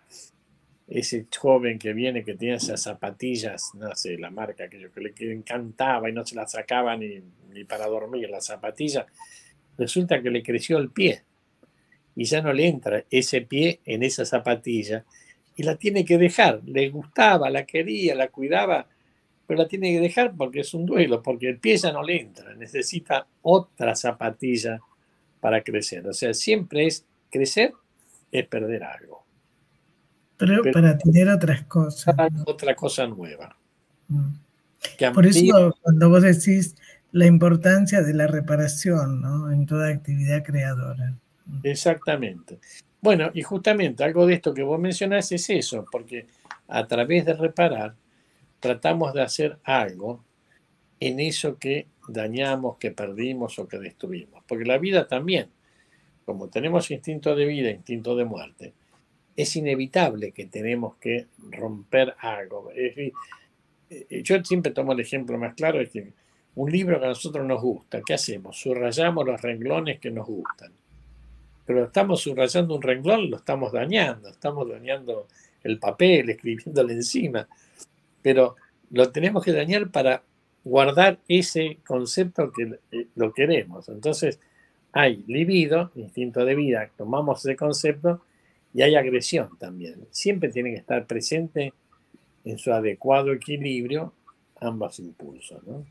ese joven que viene, que tiene esas zapatillas, no sé, la marca que le encantaba y no se la sacaba ni para dormir, la zapatilla, resulta que le creció el pie. y ya no le entra ese pie en esa zapatilla y la tiene que dejar. Le gustaba, la quería, la cuidaba, pero la tiene que dejar porque es un duelo, porque el pie ya no le entra, necesita otra zapatilla para crecer. O sea, siempre es crecer, es perder algo. Pero para tener otras cosas, ¿no? Otra cosa nueva. Que por eso cuando vos decís la importancia de la reparación, ¿no? En toda actividad creadora. Exactamente. Bueno, y justamente algo de esto que vos mencionás es eso, porque a través de reparar tratamos de hacer algo en eso que dañamos, que perdimos o que destruimos. Porque la vida también, como tenemos instinto de vida, instinto de muerte, es inevitable que tenemos que romper algo. Yo siempre tomo el ejemplo más claro, es que un libro que a nosotros nos gusta, ¿qué hacemos? Subrayamos los renglones que nos gustan. Pero estamos subrayando un renglón, lo estamos dañando el papel, escribiéndole encima. Pero lo tenemos que dañar para guardar ese concepto que lo queremos. Entonces, hay libido, instinto de vida, tomamos ese concepto y hay agresión también. Siempre tiene que estar presente en su adecuado equilibrio ambos impulsos, ¿no?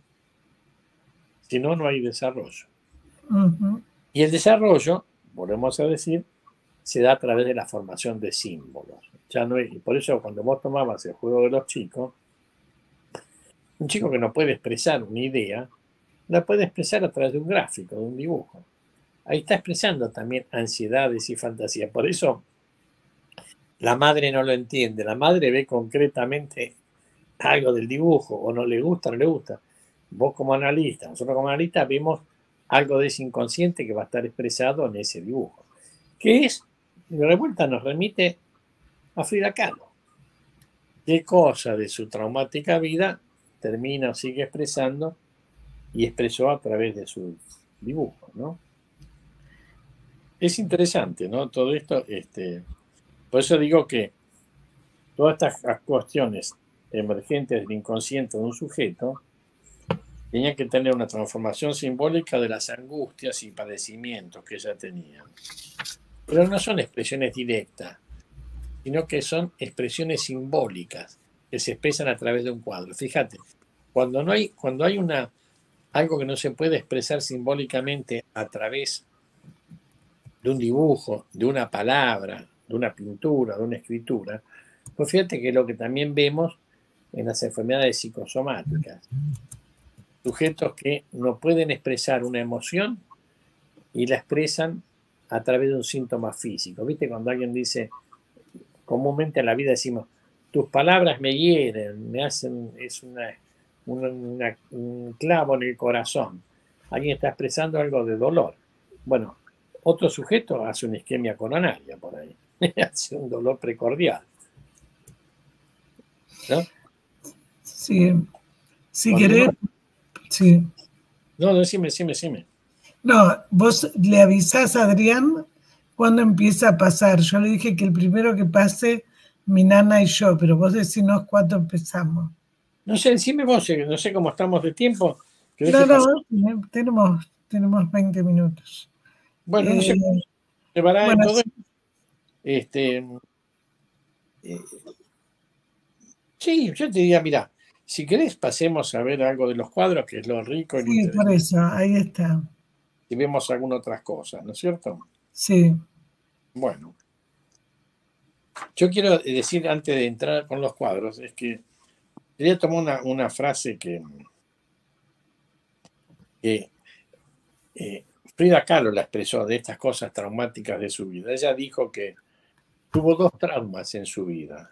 Si no, no hay desarrollo. Y el desarrollo, volvemos a decir, se da a través de la formación de símbolos. Ya no es, y por eso cuando vos tomabas el juego de los chicos, un chico que no puede expresar una idea, la puede expresar a través de un gráfico, de un dibujo. Ahí está expresando también ansiedades y fantasías. Por eso la madre no lo entiende. La madre ve concretamente algo del dibujo, o no le gusta, no le gusta. Vos como analista, nosotros como analistas vemos algo de ese inconsciente que va a estar expresado en ese dibujo. Que es, de vuelta nos remite a Frida Kahlo. ¿Qué cosa de su traumática vida termina o sigue expresando y expresó a través de sus dibujos, ¿no? Es interesante, ¿no? Todo esto, por eso digo que todas estas cuestiones emergentes del inconsciente de un sujeto tenían que tener una transformación simbólica de las angustias y padecimientos que ella tenía. Pero no son expresiones directas, sino que son expresiones simbólicas que se expresan a través de un cuadro. Fíjate, cuando hay algo que no se puede expresar simbólicamente a través de un dibujo, de una palabra, de una pintura, de una escritura, pues fíjate que es lo que también vemos en las enfermedades psicosomáticas. Sujetos que no pueden expresar una emoción y la expresan a través de un síntoma físico. ¿Viste? Cuando alguien dice, comúnmente en la vida decimos, tus palabras me hieren, me hacen, es un clavo en el corazón. Alguien está expresando algo de dolor. Bueno, otro sujeto hace una isquemia coronaria por ahí. Hace un dolor precordial. ¿No? Sí. Si querés, sí. No, decime. No, vos le avisás a Adrián cuando empieza a pasar. Yo le dije que el primero que pase, mi nana y yo, pero vos decinos cuándo empezamos. No sé, decime vos, no sé cómo estamos de tiempo. No, tenemos 20 minutos. Bueno, no sé cómo se llevará en todo. Sí, yo te diría, mira, si querés pasemos a ver algo de los cuadros, que es lo rico y lo interesante. Por eso, ahí está. Y vemos algunas otras cosas, ¿no es cierto? Sí. Bueno. Yo quiero decir, antes de entrar con los cuadros, es que quería tomar una frase que Frida Kahlo la expresó de estas cosas traumáticas de su vida. Ella dijo que tuvo 2 traumas en su vida.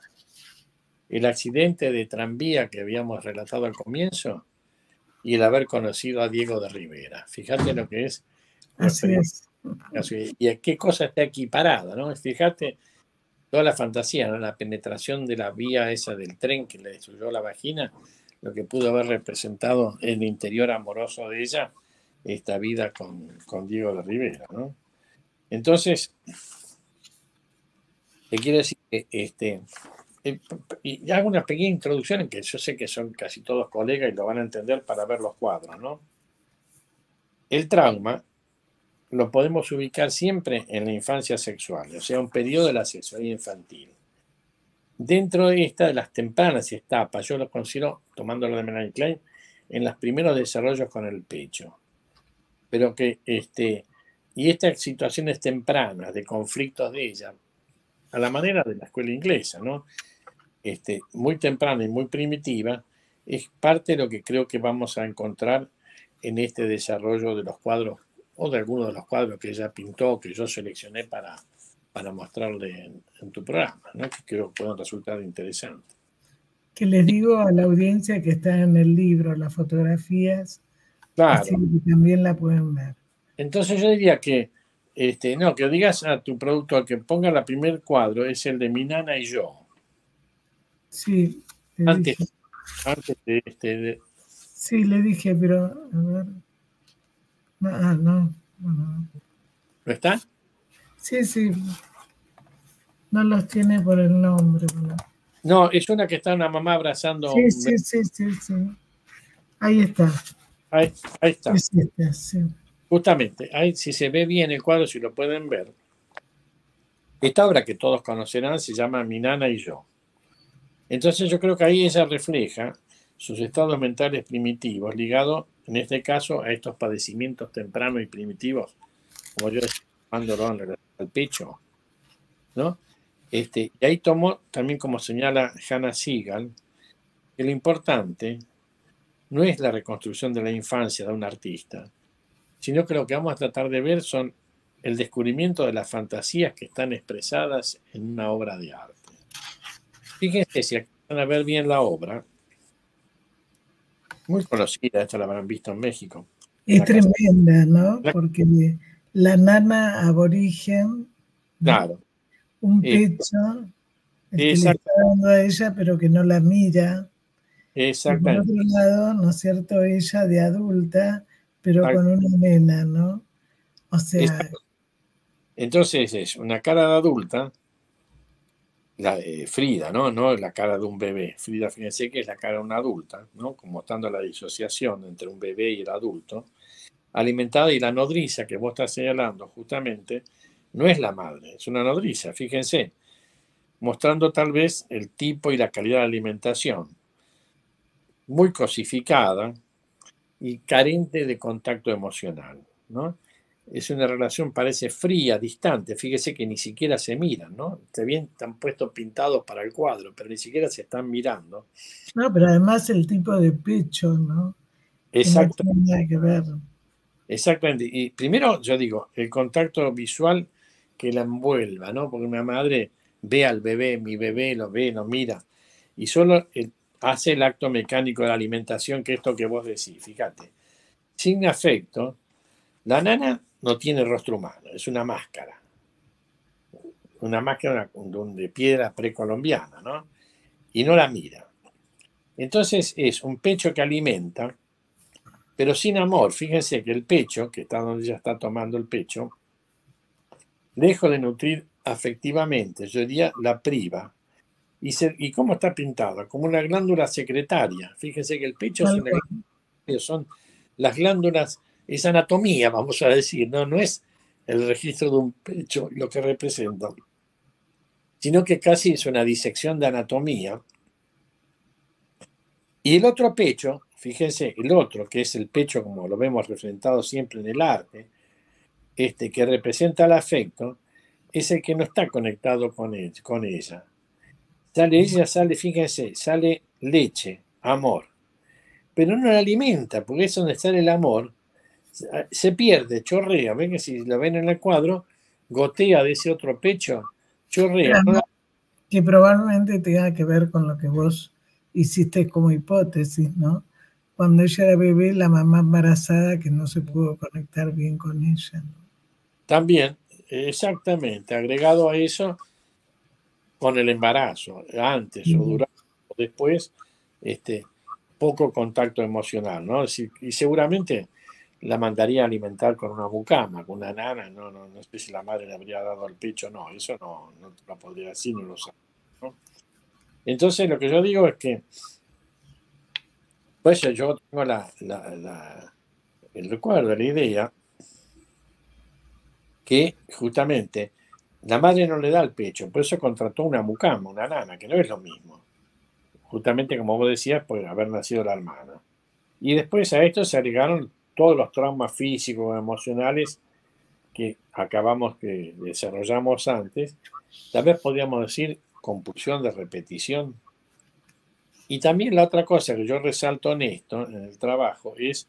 El accidente de tranvía que habíamos relatado al comienzo y el haber conocido a Diego de Rivera. Fíjate lo que es. Así es. Y a qué cosa está equiparada, ¿no? Fíjate toda la fantasía, ¿no? La penetración de la vía esa del tren que le destruyó la vagina, lo que pudo haber representado el interior amoroso de ella, esta vida con Diego de Rivera, ¿no? Entonces, te quiero decir que y hago una pequeña introducción en que yo sé que son casi todos colegas y lo van a entender para ver los cuadros, ¿no? El trauma lo podemos ubicar siempre en la infancia sexual, o sea, un periodo de la sexualidad infantil. Dentro de esta, de las tempranas etapas, yo lo considero, tomándolo de Melanie Klein, en los primeros desarrollos con el pecho. Pero que, y estas situaciones tempranas de conflictos de ella, a la manera de la escuela inglesa, ¿no? Muy temprana y muy primitiva, es parte de lo que creo que vamos a encontrar en este desarrollo de los cuadros, o de algunos de los cuadros que ella pintó, que yo seleccioné para mostrarle en tu programa, ¿no? Que creo que pueden resultar interesantes. Que les digo a la audiencia que está en el libro, las fotografías, claro, así que también la pueden ver. Entonces yo diría que, no, que digas a tu productor que ponga el primer cuadro, es el de Mi Nana y Yo. Sí. Antes de Sí, le dije, pero a ver. No. ¿No está? Sí. No los tiene por el nombre. No, es una que está una mamá abrazando. Sí. Ahí está. Ahí está. Es esta, sí. Justamente, ahí si se ve bien el cuadro, si lo pueden ver. Esta obra que todos conocerán se llama Mi Nana y Yo. Entonces yo creo que ahí ella refleja sus estados mentales primitivos, ligados en este caso a estos padecimientos tempranos y primitivos, como yo decía, llamándolo al pecho, ¿no? Y ahí tomó también, como señala Hannah Segal, que lo importante no es la reconstrucción de la infancia de un artista, sino que lo que vamos a tratar de ver son el descubrimiento de las fantasías que están expresadas en una obra de arte. Fíjense, si van a ver bien la obra, muy conocida, esta la habrán visto en México. Es tremenda, ¿no? Porque la nana aborigen, claro, un pecho, el que le está dando a ella, pero que no la mira. Exactamente. Y por otro lado, ¿no es cierto? Ella de adulta, pero con una nena, ¿no? O sea. Entonces es una cara de adulta, la de Frida, ¿no? No la cara de un bebé. Frida, fíjense que es la cara de una adulta, ¿no? Como estando la disociación entre un bebé y el adulto, alimentada, y la nodriza que vos estás señalando justamente no es la madre, es una nodriza, fíjense, mostrando tal vez el tipo y la calidad de alimentación, muy cosificada y carente de contacto emocional, ¿no? Es una relación, parece fría, distante. Fíjese que ni siquiera se miran, ¿no? Están puestos pintados para el cuadro, pero ni siquiera se están mirando. No, pero además el tipo de pecho, ¿no? Exacto. Que no tiene nada que ver. Exactamente. Y primero, yo digo, el contacto visual que la envuelva, ¿no? Porque mi madre ve al bebé, mi bebé lo ve, lo mira, y solo hace el acto mecánico de la alimentación, que esto que vos decís, fíjate. Sin afecto, la nana no tiene rostro humano, es una máscara de piedra precolombiana, ¿no? Y no la mira. Entonces es un pecho que alimenta, pero sin amor. Fíjense que el pecho, que está donde ella está tomando el pecho, lejos de nutrir afectivamente, yo diría, la priva. ¿Y cómo está pintada? Como una glándula secretaria. Fíjense que el pecho son las glándulas, es anatomía, vamos a decir, no es el registro de un pecho lo que representa, sino que casi es una disección de anatomía. Y el otro pecho, fíjense, el otro, que es el pecho como lo vemos representado siempre en el arte, que representa el afecto, es el que no está conectado con ella. Fíjense, sale leche, amor, pero no la alimenta, porque es donde sale el amor, se pierde, chorrea. Ven que si lo ven en el cuadro, gotea de ese otro pecho, chorrea. Que probablemente tenga que ver con lo que vos hiciste como hipótesis, ¿no? Cuando ella era bebé, la mamá embarazada que no se pudo conectar bien con ella, ¿no? También, exactamente, agregado a eso, con el embarazo, antes o durante o después, poco contacto emocional, ¿no? Y seguramente la mandaría a alimentar con una mucama, con una nana, no sé si la madre le habría dado al pecho, no, eso no lo podría decir, no lo sabe, ¿no? Entonces lo que yo digo es que, pues yo tengo el recuerdo, la idea que justamente la madre no le da el pecho, por eso contrató una mucama, una nana, que no es lo mismo. Justamente como vos decías, por haber nacido la hermana. Y después a esto se agregaron todos los traumas físicos, emocionales que que desarrollamos antes. Tal vez podríamos decir compulsión de repetición. Y también la otra cosa que yo resalto en esto, en el trabajo, es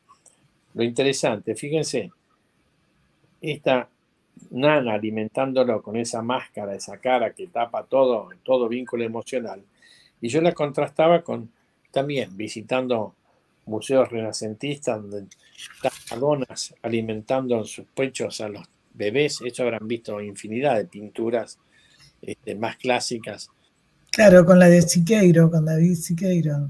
lo interesante. Fíjense, esta nana alimentándolo con esa máscara, esa cara que tapa todo vínculo emocional. Y yo la contrastaba con también visitando museos renacentistas donde están Madonas alimentando en sus pechos a los bebés. Eso habrán visto infinidad de pinturas más clásicas. Claro, con la de Siqueiro, con David Siqueiro.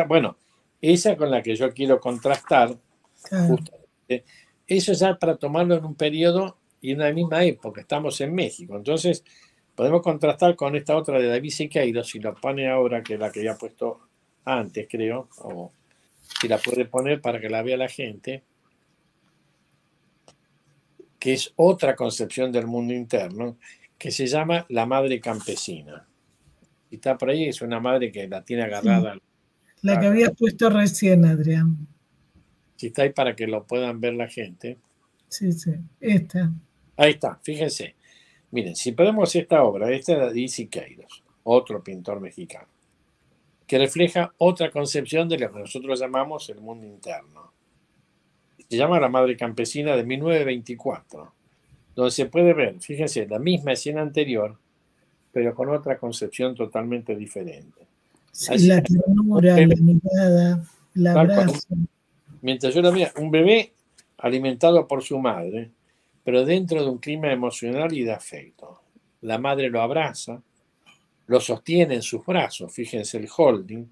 Bueno, esa con la que yo quiero contrastar, Claro. justamente, eso ya para tomarlo en un periodo y en una misma época. Estamos en México, entonces podemos contrastar con esta otra de David Siqueiro, si lo pone ahora, que la que había puesto antes, creo, o si la puede poner para que la vea la gente, que es otra concepción del mundo interno, que se llama la madre campesina. Si está por ahí, es una madre que la tiene agarrada. Sí, la que habías puesto recién, Adrián. Si está ahí para que lo puedan ver la gente. Sí, esta. Ahí está, fíjense. Miren, si ponemos esta obra, esta es de David Siqueiros, otro pintor mexicano, que refleja otra concepción de lo que nosotros llamamos el mundo interno. Se llama La Madre Campesina de 1924, donde se puede ver, fíjense, la misma escena anterior, pero con otra concepción totalmente diferente. Sí, así, la ternura, la mirada, el abrazo. Mientras yo la veía, un bebé alimentado por su madre, pero dentro de un clima emocional y de afecto. La madre lo abraza, lo sostiene en sus brazos, fíjense el holding,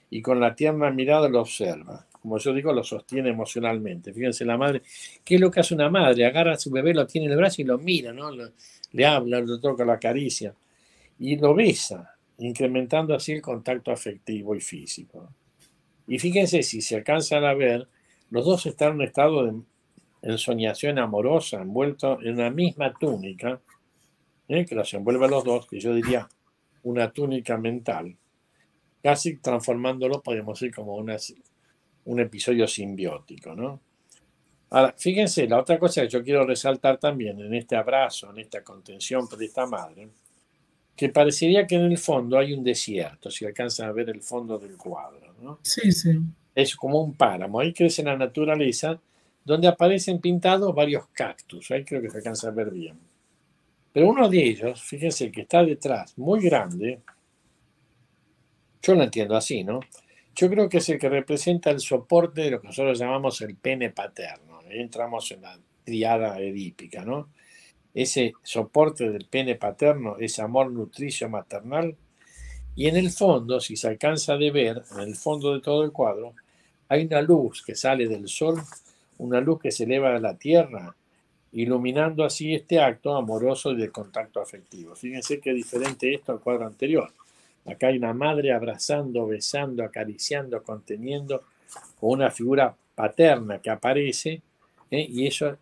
y con la tierna mirada lo observa. Como yo digo, lo sostiene emocionalmente. Fíjense la madre, ¿qué es lo que hace una madre? Agarra a su bebé, lo tiene en el brazo y lo mira, ¿no? Le habla, lo toca, lo acaricia y lo besa, incrementando así el contacto afectivo y físico. Y fíjense, si se alcanzan a ver, los dos están en un estado de ensoñación amorosa, envueltos en una misma túnica, que los envuelve a los dos, que yo diría una túnica mental, casi transformándolo, podríamos decir, como un episodio simbiótico, ¿no? Ahora, fíjense, la otra cosa que yo quiero resaltar también en este abrazo, en esta contención por esta madre, que parecería que en el fondo hay un desierto, si alcanzan a ver el fondo del cuadro, ¿no? Sí, sí. Es como un páramo, ahí crece la naturaleza, donde aparecen pintados varios cactus, ahí creo que se alcanza a ver bien. Pero uno de ellos, fíjense que está detrás, muy grande, yo lo entiendo así, ¿no? Yo creo que es el que representa el soporte de lo que nosotros llamamos el pene paterno. Ahí entramos en la triada edípica, ¿no? Ese soporte del pene paterno, ese amor nutricio maternal. Y en el fondo, si se alcanza de ver, en el fondo de todo el cuadro, hay una luz que sale del sol, una luz que se eleva a la tierra, iluminando así este acto amoroso y de contacto afectivo. Fíjense qué diferente esto al cuadro anterior. Acá hay una madre abrazando, besando, acariciando, conteniendo, con una figura paterna que aparece, y eso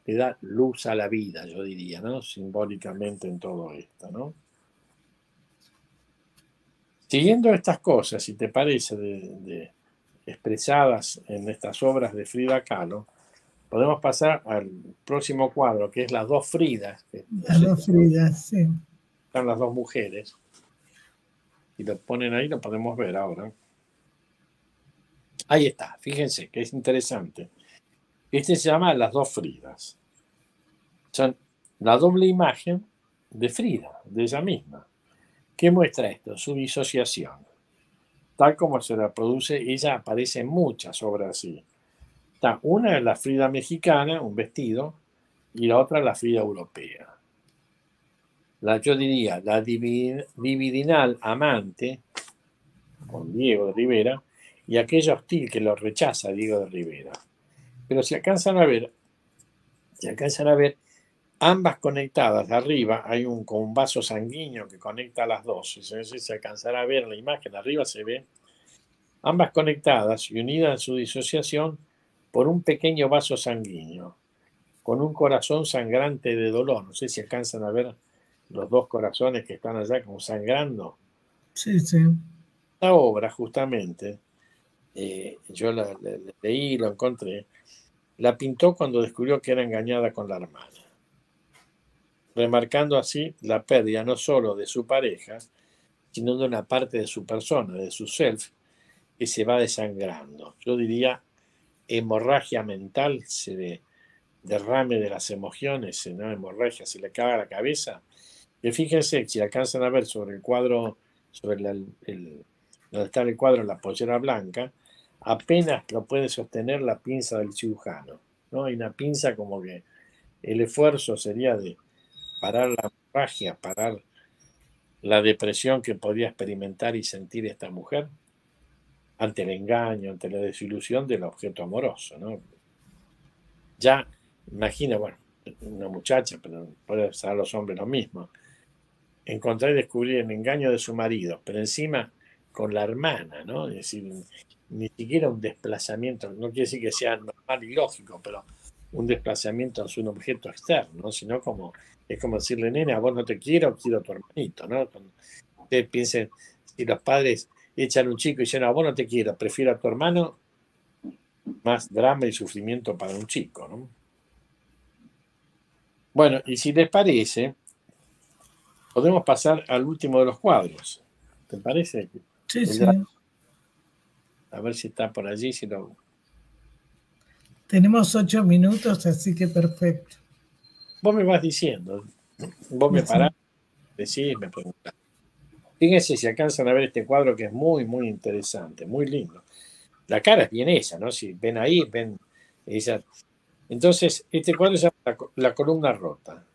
le da luz a la vida, yo diría, ¿no? Simbólicamente en todo esto, ¿no? Siguiendo estas cosas, si te parece, expresadas en estas obras de Frida Kahlo, podemos pasar al próximo cuadro, que es Las dos Fridas. Las dos Fridas, sí. Están las dos mujeres. Si lo ponen ahí, lo podemos ver ahora. Ahí está, fíjense que es interesante. Este se llama Las dos Fridas. Son la doble imagen de Frida, de ella misma. ¿Qué muestra esto? Su disociación. Tal como se la produce, ella aparece en muchas obras así. Está una es la Frida mexicana, un vestido, y la otra la Frida europea. Yo diría, la dividinal amante, con Diego de Rivera, y aquella hostil que lo rechaza Diego de Rivera. Pero si alcanzan a ver, ambas conectadas, arriba hay un vaso sanguíneo que conecta a las dos. Si se alcanzará a ver la imagen, arriba se ve ambas conectadas y unidas en su disociación por un pequeño vaso sanguíneo. con un corazón sangrante de dolor. No sé si alcanzan a ver los dos corazones que están allá como sangrando. Sí, sí. La obra, justamente, yo la leí, lo encontré, la pintó cuando descubrió que era engañada con la hermana, remarcando así la pérdida no solo de su pareja, sino de una parte de su persona, de su self, que se va desangrando. Yo diría hemorragia mental, derrame de las emociones, ¿no? Hemorragia, se le caga la cabeza. Y fíjense, si alcanzan a ver sobre el cuadro, sobre donde está el cuadro, la pollera blanca, apenas lo puede sostener la pinza del cirujano, ¿no? Hay una pinza como que el esfuerzo sería de parar la hemorragia, parar la depresión que podía experimentar y sentir esta mujer ante el engaño, ante la desilusión del objeto amoroso, ¿no? Ya, imagina, bueno, una muchacha, pero puede ser los hombres lo mismo, encontrar y descubrir el engaño de su marido, pero encima con la hermana, ¿no? Es decir, ni siquiera un desplazamiento, no quiere decir que sea normal y lógico, pero un desplazamiento hacia un objeto externo, ¿no? Sino como, es como decirle, nena, vos no te quiero a tu hermanito, ¿no? Cuando ustedes piensen, si los padres echan un chico y dicen, no, vos no te quiero, prefiero a tu hermano, más drama y sufrimiento para un chico, ¿no? Bueno, y si les parece, podemos pasar al último de los cuadros. ¿Te parece? Sí, sí. A ver si está por allí, si lo... Tenemos 8 minutos, así que perfecto. Vos me vas diciendo, vos me parás, decís, me preguntás. Fíjense si alcanzan a ver este cuadro que es muy, muy interesante, muy lindo. La cara es bien esa, ¿no? Si ven ahí, ven esa. Entonces, este cuadro se llama la columna rota,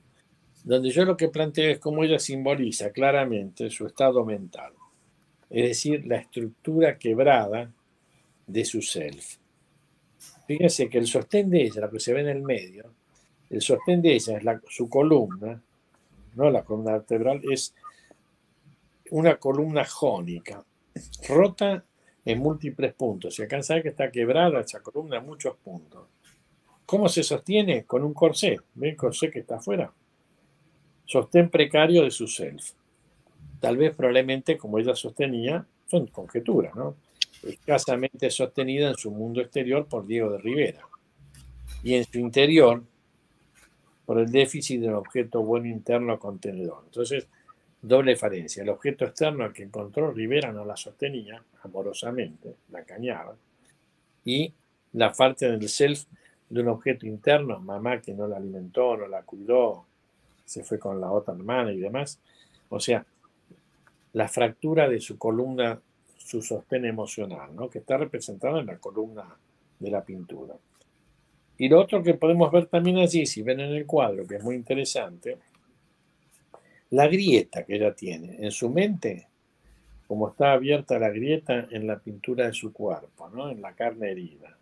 donde yo lo que planteo es cómo ella simboliza claramente su estado mental, es decir, la estructura quebrada de su self. Fíjense que el sostén de ella, lo que se ve en el medio, el sostén de ella es su columna, no la columna vertebral, es una columna jónica, rota en múltiples puntos. Se alcanza a ver que está quebrada esa columna en muchos puntos. ¿Cómo se sostiene? Con un corsé. ¿Ven el corsé que está afuera? Sostén precario de su self. Tal vez, probablemente, como ella sostenía, son conjeturas, ¿no? Escasamente sostenida en su mundo exterior por Diego de Rivera. Y en su interior, por el déficit de un objeto bueno interno contenedor. Entonces, doble falencia. El objeto externo al que encontró Rivera no la sostenía amorosamente, la cañaba. Y la falta del self de un objeto interno, mamá que no la alimentó, no la cuidó, se fue con la otra hermana y demás. O sea, la fractura de su columna, su sostén emocional, ¿no? Que está representada en la columna de la pintura. Y lo otro que podemos ver también allí, si ven en el cuadro, que es muy interesante, la grieta que ella tiene en su mente, como está abierta la grieta en la pintura de su cuerpo, ¿no? En la carne herida.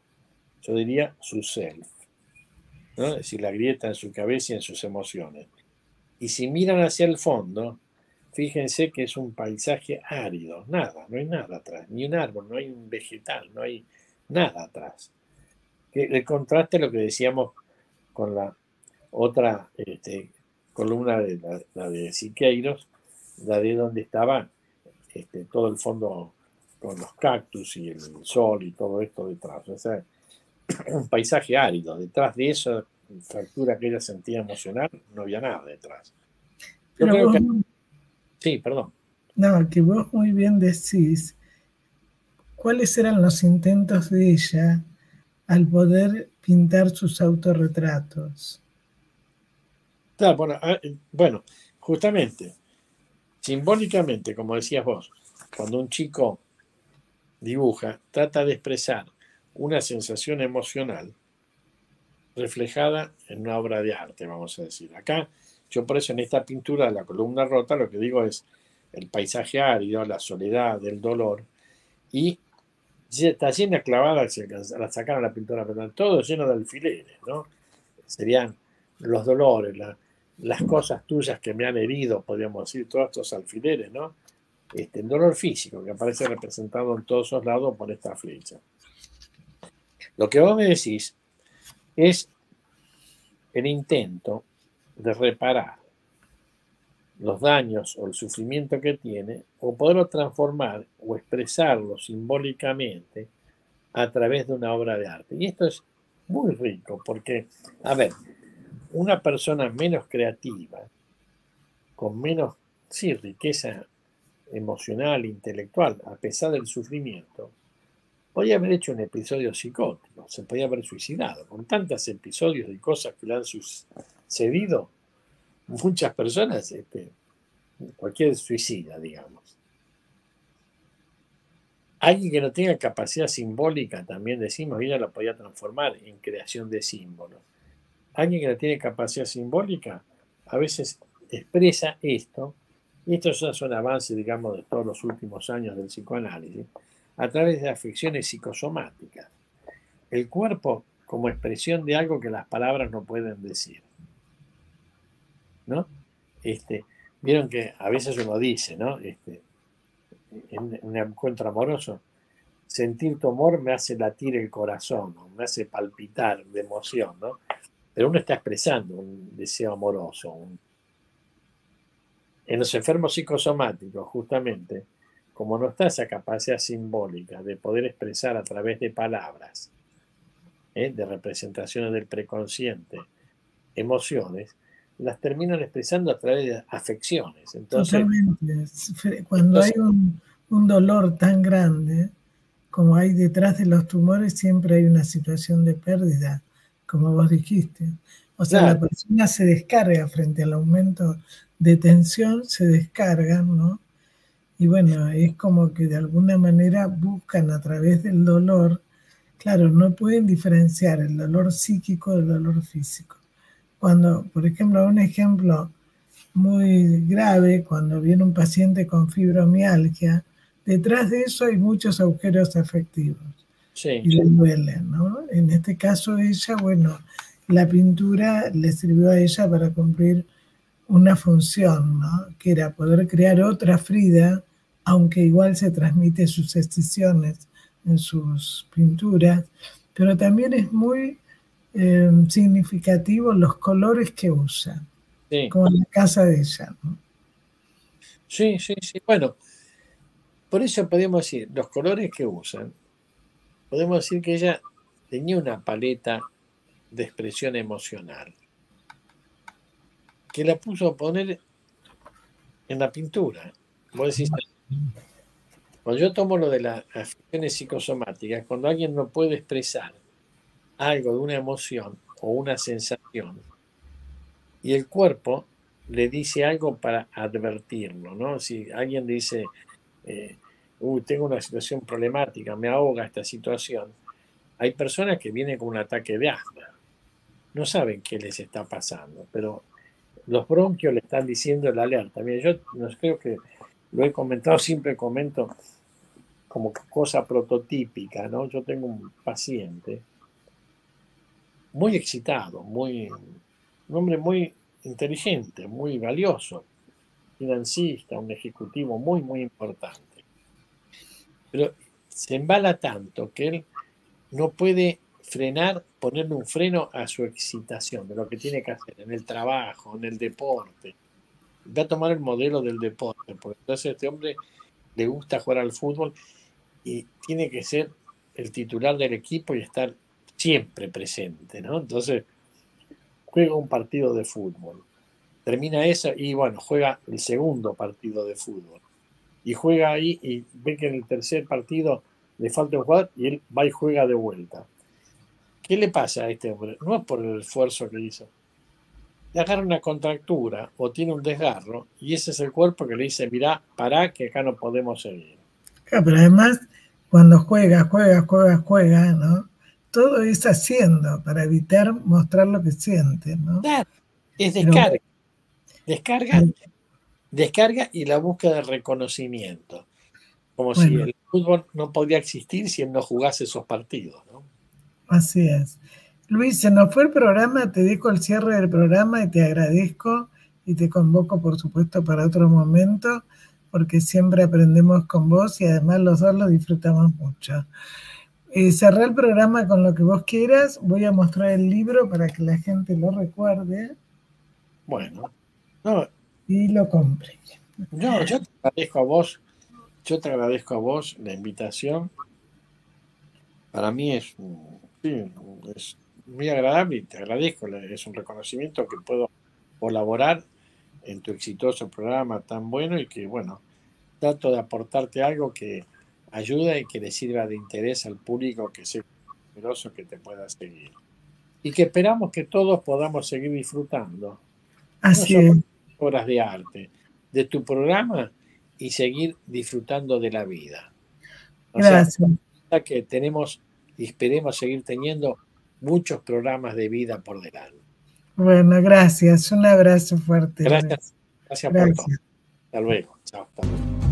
Yo diría su self, ¿no? Es decir, la grieta en su cabeza y en sus emociones. Y si miran hacia el fondo, fíjense que es un paisaje árido, nada, no hay nada atrás, ni un árbol, no hay un vegetal, no hay nada atrás. El contraste a lo que decíamos con la otra columna de la de Siqueiros, la de donde estaba todo el fondo con los cactus y el sol y todo esto detrás. O sea, un paisaje árido. Detrás de esa fractura que ella sentía emocional, no había nada detrás. Yo creo que... Sí, perdón. No, que vos muy bien decís cuáles eran los intentos de ella al poder pintar sus autorretratos. Claro, bueno, justamente, simbólicamente, como decías vos, cuando un chico dibuja, trata de expresar una sensación emocional reflejada en una obra de arte, vamos a decir. Acá, yo por eso en esta pintura de la columna rota, lo que digo es el paisaje árido, la soledad, el dolor, y está llena clavada, la sacaron la pintura, pero todo lleno de alfileres, ¿no? Serían los dolores, las cosas tuyas que me han herido, podríamos decir, todos estos alfileres, ¿no? El dolor físico que aparece representado en todos esos lados por esta flecha. Lo que vos me decís es el intento de reparar los daños o el sufrimiento que tiene, o poderlo transformar o expresarlo simbólicamente a través de una obra de arte. Y esto es muy rico porque, a ver, una persona menos creativa, con menos, sí, riqueza emocional, intelectual, a pesar del sufrimiento, podía haber hecho un episodio psicótico, se podía haber suicidado. Con tantos episodios y cosas que le han sucedido, muchas personas, cualquier suicida, digamos. Alguien que no tenga capacidad simbólica, también decimos, ella lo podía transformar en creación de símbolos. Alguien que no tiene capacidad simbólica, a veces expresa esto, y esto ya son avances, digamos, de todos los últimos años del psicoanálisis, a través de afecciones psicosomáticas. El cuerpo como expresión de algo que las palabras no pueden decir, ¿no? Vieron que a veces uno dice, ¿no? En un encuentro amoroso, sentir tu amor me hace latir el corazón, ¿no? Me hace palpitar de emoción, ¿no? Pero uno está expresando un deseo amoroso. En los enfermos psicosomáticos, justamente, como no está esa capacidad simbólica de poder expresar a través de palabras, de representaciones del preconsciente, emociones, las terminan expresando a través de afecciones. Entonces, totalmente. Cuando hay un dolor tan grande como hay detrás de los tumores, siempre hay una situación de pérdida, como vos dijiste. O sea, claro, la persona se descarga frente al aumento de tensión, se descargan, ¿no? Y bueno, es como que de alguna manera buscan a través del dolor, claro, no pueden diferenciar el dolor psíquico del dolor físico. Cuando, por ejemplo, un ejemplo muy grave, cuando viene un paciente con fibromialgia, detrás de eso hay muchos agujeros afectivos sí, y le duelen, ¿no? En este caso ella, bueno, la pintura le sirvió a ella para cumplir una función, ¿no? Que era poder crear otra Frida, aunque igual se transmite sus escisiones en sus pinturas, pero también es muy significativo los colores que usa, sí, como en la casa de ella, ¿no? sí, sí, sí. Bueno, por eso podemos decir, los colores que usan, podemos decir que ella tenía una paleta de expresión emocional, que la puso a poner en la pintura. Vos decís, cuando yo tomo lo de las afecciones psicosomáticas, cuando alguien no puede expresar algo de una emoción o una sensación, y el cuerpo le dice algo para advertirlo, ¿no? Si alguien dice, tengo una situación problemática, me ahoga esta situación, hay personas que vienen con un ataque de asma, no saben qué les está pasando, pero los bronquios le están diciendo la alerta. Mira, yo no creo que lo he comentado, siempre comento como cosa prototípica, ¿no? Yo tengo un paciente muy excitado, un hombre muy inteligente, muy valioso, financista, un ejecutivo muy, muy importante. Pero se embala tanto que él no puede frenar, ponerle un freno a su excitación, de lo que tiene que hacer en el trabajo, en el deporte. Va a tomar el modelo del deporte, porque entonces a este hombre le gusta jugar al fútbol y tiene que ser el titular del equipo y estar siempre presente, ¿no? Entonces juega un partido de fútbol, termina eso y bueno, juega el segundo partido de fútbol y juega ahí y ve que en el tercer partido le falta un jugador y él va y juega de vuelta. ¿Qué le pasa a este hombre? No es por el esfuerzo que hizo. Le agarra una contractura o tiene un desgarro y ese es el cuerpo que le dice, mirá, pará que acá no podemos seguir. Claro, pero además, cuando juega, ¿no? Todo es haciendo para evitar mostrar lo que siente, ¿no? Claro, es Pero, descarga y la búsqueda de reconocimiento. Como si bueno, el fútbol no podría existir si él no jugase esos partidos, ¿no? así es. Luis, se nos fue el programa, te dejo el cierre del programa y te agradezco y te convoco, por supuesto, para otro momento, porque siempre aprendemos con vos y además los dos lo disfrutamos mucho. cerrar el programa con lo que vos quieras. Voy a mostrar el libro para que la gente lo recuerde. Bueno, no, y lo compre. yo te agradezco a vos. Yo te agradezco a vos la invitación. Para mí es muy agradable y te agradezco. Es un reconocimiento que puedo colaborar en tu exitoso programa tan bueno y que, bueno, trato de aportarte algo que ayuda y que le sirva de interés al público que sea numeroso que te pueda seguir. Y que esperamos que todos podamos seguir disfrutando. Así no es. solo obras de arte, de tu programa y seguir disfrutando de la vida. Gracias. Sea que tenemos y esperemos seguir teniendo muchos programas de vida por delante. Bueno, gracias. Un abrazo fuerte. Gracias por todo. Hasta luego. Chao. Hasta luego.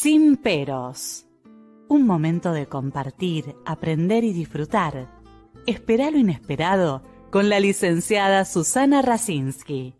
Sin peros. Un momento de compartir, aprender y disfrutar. Espera lo inesperado con la licenciada Susana Rasinski.